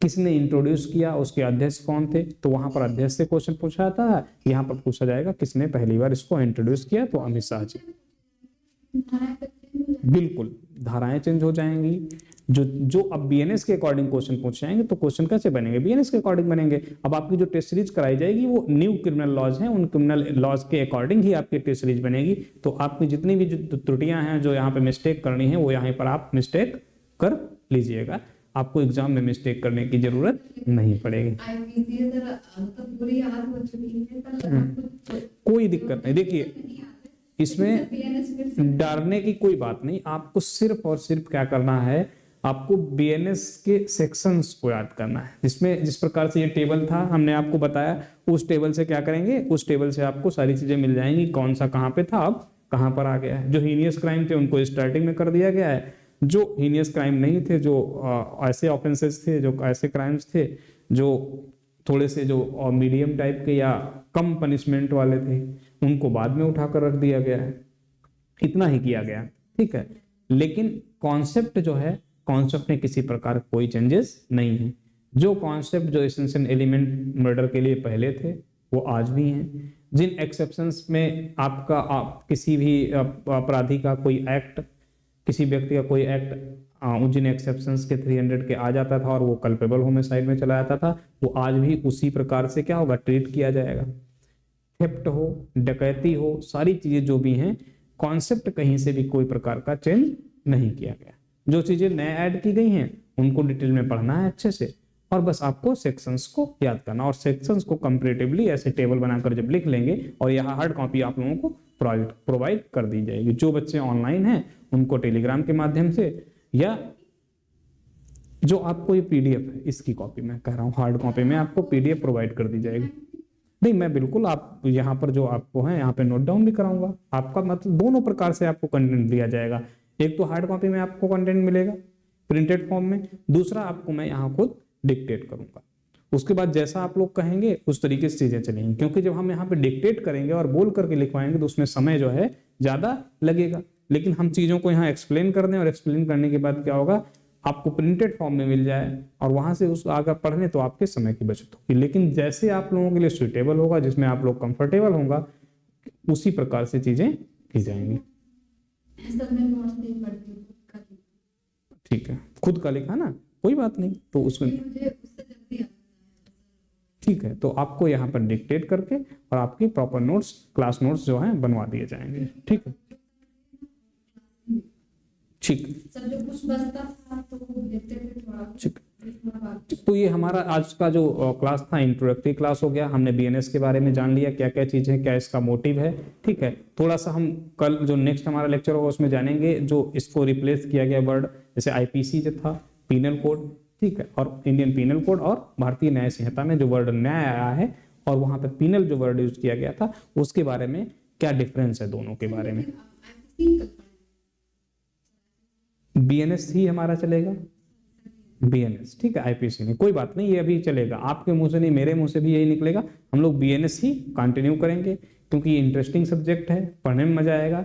किसने इंट्रोड्यूस किया, उसके अध्यक्ष कौन थे, तो वहां पर अध्यक्ष से क्वेश्चन पूछा जाता है, यहाँ पर पूछा जाएगा किसने पहली बार इसको इंट्रोड्यूस किया, तो अमित शाह जी। बिल्कुल धाराएं चेंज हो जाएंगी, जो अब बीएनएस के अकॉर्डिंग क्वेश्चन पूछे जाएंगे तो क्वेश्चन कैसे बनेंगे, बीएनएस के अकॉर्डिंग बनेंगे। अब आपकी जो टेस्ट सीरीज कराई जाएगी वो न्यू क्रिमिनल लॉज हैं, उन क्रिमिनल लॉज के अकॉर्डिंग ही आपकी टेस्ट सीरीज बनेगी। तो आपकी जितनी भी जो त्रुटियां हैं, जो यहाँ पे मिस्टेक करनी है, वो यहाँ पर आप मिस्टेक कर लीजिएगा, आपको एग्जाम में मिस्टेक करने की जरूरत नहीं पड़ेगी। कोई दिक्कत नहीं, देखिए इसमें डरने की कोई बात नहीं, आपको सिर्फ और सिर्फ क्या करना है, आपको बीएनएस के सेक्शंस को याद करना है, जिसमें जिस प्रकार से ये टेबल था हमने आपको बताया, उस टेबल से क्या करेंगे, उस टेबल से आपको सारी चीजें मिल जाएंगी, कौन सा कहाँ पे था अब कहाँ पर आ गया है। जो हीनियस क्राइम थे उनको स्टार्टिंग में कर दिया गया है, जो हीनियस क्राइम नहीं थे, जो ऐसे ऑफेंसेस थे, जो ऐसे क्राइम्स थे जो थोड़े से जो मीडियम टाइप के या कम पनिशमेंट वाले थे, उनको बाद में उठाकर रख दिया गया है। इतना ही किया गया, ठीक है। लेकिन कॉन्सेप्ट जो है, कॉन्सेप्ट में किसी प्रकार कोई चेंजेस नहीं है। जो कॉन्सेप्ट जो एसेंशियल एलिमेंट मर्डर के लिए पहले थे वो आज भी हैं। जिन एक्सेप्शंस में आपका किसी भी अपराधी का कोई एक्ट, किसी व्यक्ति का कोई एक्ट जिन एक्सेप्शंस के 300 के आ जाता था और वो कल्पेबल होमिसाइड में चला जाता था, वो आज भी उसी प्रकार से क्या होगा, ट्रीट किया जाएगा। थेफ्ट हो, डकैती हो, सारी चीजें जो भी हैं, कॉन्सेप्ट कहीं से भी कोई प्रकार का चेंज नहीं किया गया। जो चीजें नए ऐड की गई हैं उनको डिटेल में पढ़ना है अच्छे से, और बस आपको सेक्शंस को याद करना, और सेक्शंस को कंपैरेटिवली ऐसे टेबल बनाकर जब लिख लेंगे, और यहाँ हार्ड कॉपी आप लोगों को प्रोवाइड कर दी जाएगी। जो बच्चे ऑनलाइन हैं उनको टेलीग्राम के माध्यम से, या जो आपको ये पीडीएफ है इसकी कॉपी मैं कह रहा हूँ, हार्ड कॉपी में आपको पीडीएफ प्रोवाइड कर दी जाएगी। नहीं, मैं बिल्कुल आप यहाँ पर जो आपको है यहाँ पे नोट डाउन भी कराऊंगा। आपका मतलब दोनों प्रकार से आपको कंटेंट दिया जाएगा। एक तो हार्ड कॉपी में आपको कंटेंट मिलेगा प्रिंटेड फॉर्म में, दूसरा आपको मैं यहाँ खुद डिक्टेट करूंगा। उसके बाद जैसा आप लोग कहेंगे उस तरीके से चीजें चलेंगी, क्योंकि जब हम यहाँ पे डिक्टेट करेंगे और बोल करके लिखवाएंगे तो उसमें समय जो है ज्यादा लगेगा। लेकिन हम चीजों को यहाँ एक्सप्लेन कर दें और एक्सप्लेन करने के बाद क्या होगा, आपको प्रिंटेड फॉर्म में मिल जाए और वहां से उस आगे पढ़ने तो आपके समय की बचत होगी। लेकिन जैसे आप लोगों के लिए सुइटेबल होगा, जिसमें आप लोग कंफर्टेबल होगा, उसी प्रकार से चीजें की जाएंगी। सर मैं नोट्स नहीं पढ़ती हूँ कभी। ठीक है, खुद का लिखा ना, कोई बात नहीं, तो उसमें मुझे उससे जल्दी आता ठीक है, तो आपको यहाँ पर डिक्टेट करके और आपकी प्रॉपर नोट्स, क्लास नोट्स जो हैं बनवा दिए जाएंगे। ठीक है, ठीक है। सर जो कुछ बचता था तो वो देखते थे थोड़ा ठीक। थोड़ा बाकी। तो ये हमारा आज का जो क्लास था इंट्रोडक्टरी क्लास हो गया। हमने बीएनएस के बारे में जान लिया, क्या क्या चीजें, क्या इसका मोटिव है। ठीक है, थोड़ा सा हम कल जो नेक्स्ट हमारा लेक्चर होगा उसमें जानेंगे जो इसको रिप्लेस किया गया वर्ड, जैसे आईपीसी जो था, पीनल कोड, ठीक है, और इंडियन पीनल कोड और भारतीय न्याय संहिता में जो वर्ड न्याय आया है और वहां पे पीनल जो वर्ड यूज किया गया था उसके बारे में क्या डिफरेंस है दोनों के बारे में। बीएनएस ही हमारा चलेगा, बीएनएस, ठीक है, आईपीसी नहीं, कोई बात नहीं, ये अभी चलेगा, आपके मुंह से नहीं मेरे मुंह से भी यही निकलेगा। हम लोग बीएनएस ही कंटिन्यू करेंगे क्योंकि ये इंटरेस्टिंग सब्जेक्ट है, पढ़ने में मजा आएगा।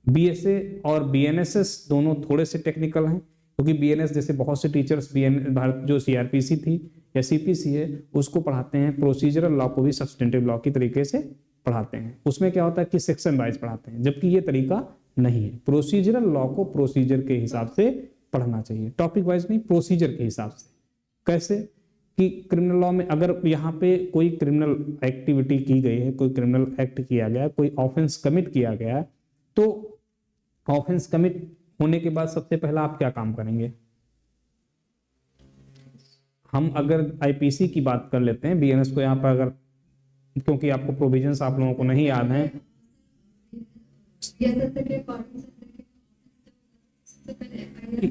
बीएसए और बीएनएसएस दोनों थोड़े से टेक्निकल हैं, क्योंकि बीएनएस जैसे बहुत से टीचर्स भारत जो सीआरपीसी थी या सीपीसी है उसको पढ़ाते हैं, प्रोसीजरल लॉ को भी सब्सटेंटिव लॉ की तरीके से पढ़ाते हैं। उसमें क्या होता है कि सेक्शन वाइज पढ़ाते हैं, जबकि ये तरीका नहीं है। प्रोसीजरल लॉ को प्रोसीजर के हिसाब से पढ़ना चाहिए, टॉपिक वाइज नहीं, प्रोसीजर के हिसाब से। कैसे कि क्रिमिनल लॉ में अगर यहाँ पे कोई क्रिमिनल एक्टिविटी की गई है, कोई क्रिमिनल एक्ट किया गया, कोई ऑफेंस कमिट किया गया, तो ऑफेंस कमिट होने के बाद सबसे पहला आप क्या काम करेंगे। हम अगर आईपीसी की बात कर लेते हैं, बीएनएस को यहाँ पर अगर, क्योंकि आपको प्रोविजंस आप लोगों को नहीं याद है,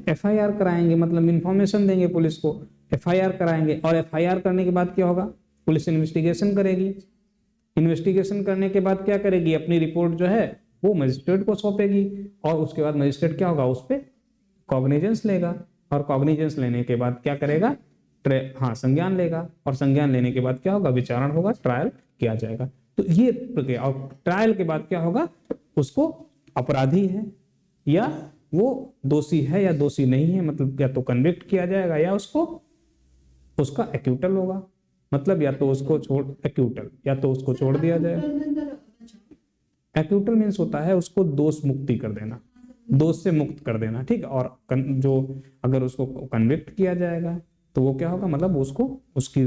एफआईआर कराएंगे, मतलब इंफॉर्मेशन देंगे पुलिस को, एफआईआर कराएंगे और एफआईआर करने के बाद क्या होगा, पुलिस इन्वेस्टिगेशन करेगी। इन्वेस्टिगेशन करने के बाद क्या करेगी, अपनी रिपोर्ट जो है वो मजिस्ट्रेट को सौंपेगी और उसके बाद मजिस्ट्रेट क्या होगा, उस पर कॉग्निजेंस लेगा और कॉग्निजेंस लेने के बाद क्या करेगा, संज्ञान लेगा और संज्ञान लेने के बाद क्या होगा, विचारण होगा, ट्रायल किया जाएगा। तो ये प्रक्रिया, और ट्रायल के बाद क्या होगा, उसको अपराधी है या वो दोषी है या दोषी नहीं है, मतलब या तो कन्विक्ट किया जाएगा या उसको उसका एक्यूटल होगा, मतलब या तो उसको छोड़ एक्यूटल या तो उसको छोड़ दिया जाएगा। एक्यूटल मीन्स होता है उसको दोष मुक्ति कर देना, दोष से मुक्त कर देना, ठीक है। और जो अगर उसको कन्विक्ट किया जाएगा तो वो क्या होगा, मतलब उसको उसकी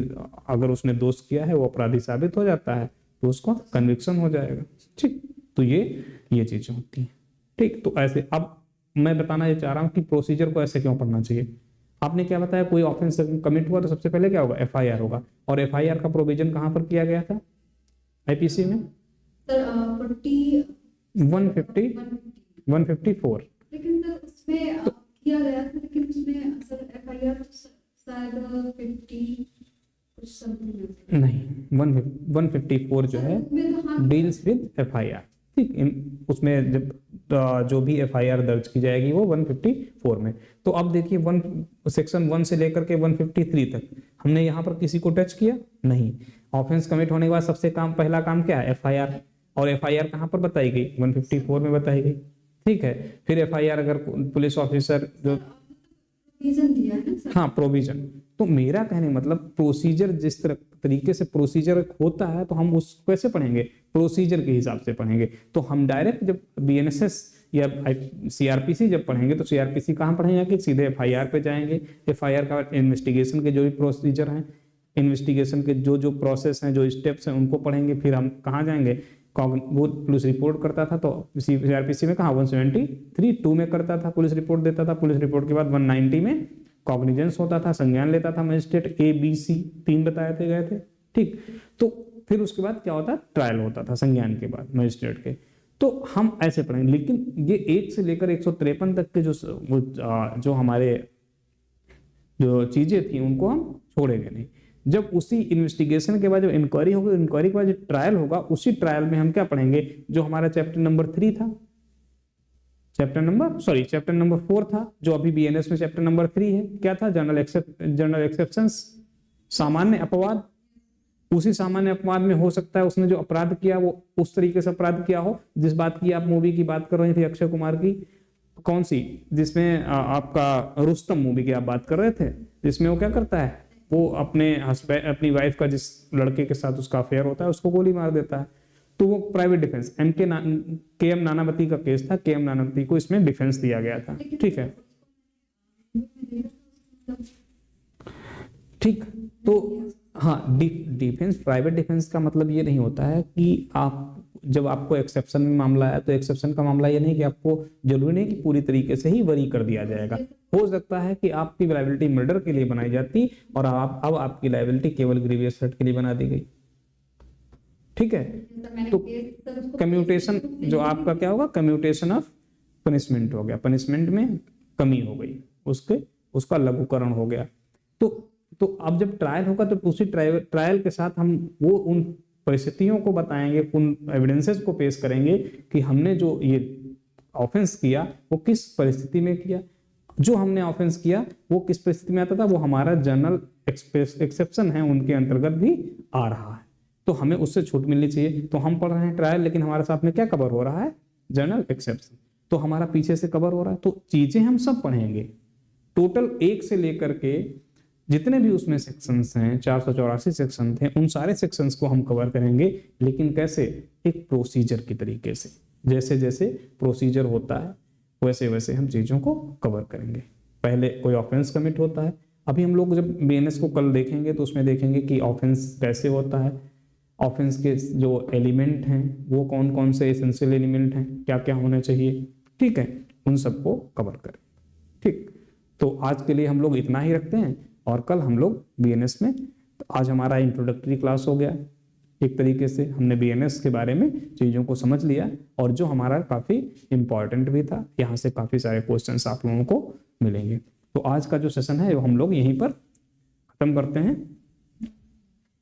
अगर उसने दोष किया है वो अपराधी साबित हो जाता है तो उसको कन्विक्शन हो जाएगा, ठीक। तो ये चीजें होती हैं, ठीक। तो ऐसे अब मैं बताना ये चाह रहा हूँ कि प्रोसीजर को ऐसे क्यों पढ़ना चाहिए। आपने क्या बताया, कोई ऑफेंस कमिट हुआ तो सबसे पहले क्या होगा, एफआईआर होगा, और एफआईआर का प्रोविजन कहाँ पर किया गया था, आईपीसी में 154। लेकिन सर उसमें किया गया था, लेकिन उसमें सर एफआईआर शायद 50 कुछ समथिंग नहीं, 154 जो है डील्स विद एफआईआर, ठीक। उसमें जब जो भी एफआईआर दर्ज की जाएगी वो 154 में। तो अब देखिए सेक्शन 1 से लेकर के 153 तक हमने यहाँ पर किसी को टच किया नहीं। ऑफेंस कमिट होने के बाद सबसे पहला काम क्या है, एफआईआर, और एफआईआर कहाँ पर बताई गई, 154 में बताई गई, ठीक है। फिर एफआईआर अगर पुलिस ऑफिसर जो दिया है ना, हाँ प्रोविजन, तो मेरा कहने मतलब प्रोसीजर जिस तरीके से प्रोसीजर होता है तो हम उसको कैसे पढ़ेंगे, प्रोसीजर के हिसाब से पढ़ेंगे। तो हम डायरेक्ट जब बीएनएसएस या सीआरपीसी जब पढ़ेंगे तो सीआरपीसी कहाँ पढ़ेंगे कि सीधे एफआईआर पे जाएंगे। एफआईआर का इन्वेस्टिगेशन के जो भी प्रोसीजर हैं, इन्वेस्टिगेशन के जो प्रोसेस हैं, जो स्टेप्स हैं, उनको पढ़ेंगे। फिर हम कहाँ जाएंगे, वो पुलिस रिपोर्ट करता था तो सीआरपीसी में कहाँ 173(2) में करता था, पुलिस रिपोर्ट देता था। पुलिस रिपोर्ट के बाद 190 में कॉग्निजेंस होता था, संज्ञान लेता था मजिस्ट्रेट, ए बी सी 3 बताए थे गए थे, ठीक। तो फिर उसके बाद क्या होता, ट्रायल होता था संज्ञान के बाद मजिस्ट्रेट के। तो हम ऐसे पढ़ेंगे, लेकिन ये 1 से लेकर 153 तक के जो हमारे जो चीजें थी उनको हम छोड़ेंगे नहीं। जब उसी इन्वेस्टिगेशन के बाद जब इंक्वायरी होगी, इंक्वायरी के बाद जो ट्रायल होगा, उसी ट्रायल में हम क्या पढ़ेंगे, जो हमारा चैप्टर नंबर 3 था, चैप्टर नंबर 4 था, जो अभी बीएनएस में चैप्टर नंबर 3 है, क्या था, जनरल एक्सेप्शंस, सामान्य अपवाद। उसी सामान्य अपवाद में हो सकता है उसने जो अपराध किया वो उस तरीके से अपराध किया हो, जिस बात की आप मूवी की बात कर रहे थे अक्षय कुमार की, कौन सी, जिसमें आपका रुस्तम मूवी की आप बात कर रहे थे, जिसमें वो क्या करता है, वो अपनी वाइफ का जिस लड़के के साथ उसका अफेयर होता है उसको गोली मार देता है। तो वो प्राइवेट डिफेंस के एम नानावती का केस था, के एम नानावती को इसमें डिफेंस दिया गया था। ठीक है, ठीक। तो हाँ, डिफेंस, प्राइवेट डिफेंस का मतलब ये नहीं होता है कि आप जब आपको एक्सेप्शन में मामला है तो एक्सेप्शन का मामला ये नहीं कि आपको जरूरी नहीं कि पूरी तरीके से ही वरी कर दिया जाएगा। हो सकता है कि आपकी लायबिलिटी मर्डर के लिए बनाई जाती और अब आपकी लायबिलिटी केवल ग्रीवियस हर्ट के लिए बना दी गई। ठीक है, तो कम्यूटेशन जो आपका क्या होगा, कम्यूटेशन ऑफ पनिशमेंट हो गया, पनिशमेंट में कमी हो गई, उसका लघुकरण हो गया। तो अब जब ट्रायल होगा तो उसी ट्रायल के साथ हम वो उन परिस्थितियों को बताएंगे, उन एविडेंसेस को पेश करेंगे कि हमने जो ये ऑफेंस किया वो किस परिस्थिति में किया, जो हमने ऑफेंस किया वो किस परिस्थिति में आता था, वो हमारा जनरल एक्सेप्शन है उनके अंतर्गत भी आ रहा है, तो हमें उससे छूट मिलनी चाहिए। तो हम पढ़ रहे हैं ट्रायल, लेकिन हमारे साथ में क्या कवर हो रहा है, जनरल एक्सेप्शन, तो हमारा पीछे से कवर हो रहा है। तो चीजें हम सब पढ़ेंगे, टोटल 1 से लेकर के जितने भी उसमें सेक्शंस हैं, 484 सेक्शन थे, उन सारे सेक्शंस को हम कवर करेंगे, लेकिन कैसे, एक प्रोसीजर की तरीके से, जैसे जैसे प्रोसीजर होता है वैसे वैसे हम चीजों को कवर करेंगे। पहले कोई ऑफेंस कमिट होता है, अभी हम लोग जब बीएनएस को कल देखेंगे तो उसमें देखेंगे कि ऑफेंस कैसे होता है, ऑफेंस के जो एलिमेंट हैं वो कौन कौन से एसेंशियल एलिमेंट हैं, क्या क्या होना चाहिए। ठीक है, उन सबको कवर करें। ठीक, तो आज के लिए हम लोग इतना ही रखते हैं और कल हम लोग बीएनएस में, तो आज हमारा इंट्रोडक्टरी क्लास हो गया, एक तरीके से हमने बीएनएस के बारे में चीज़ों को समझ लिया और जो हमारा काफ़ी इंपॉर्टेंट भी था, यहाँ से काफ़ी सारे क्वेश्चंस आप लोगों को मिलेंगे। तो आज का जो सेशन है वो हम लोग यहीं पर खत्म करते हैं।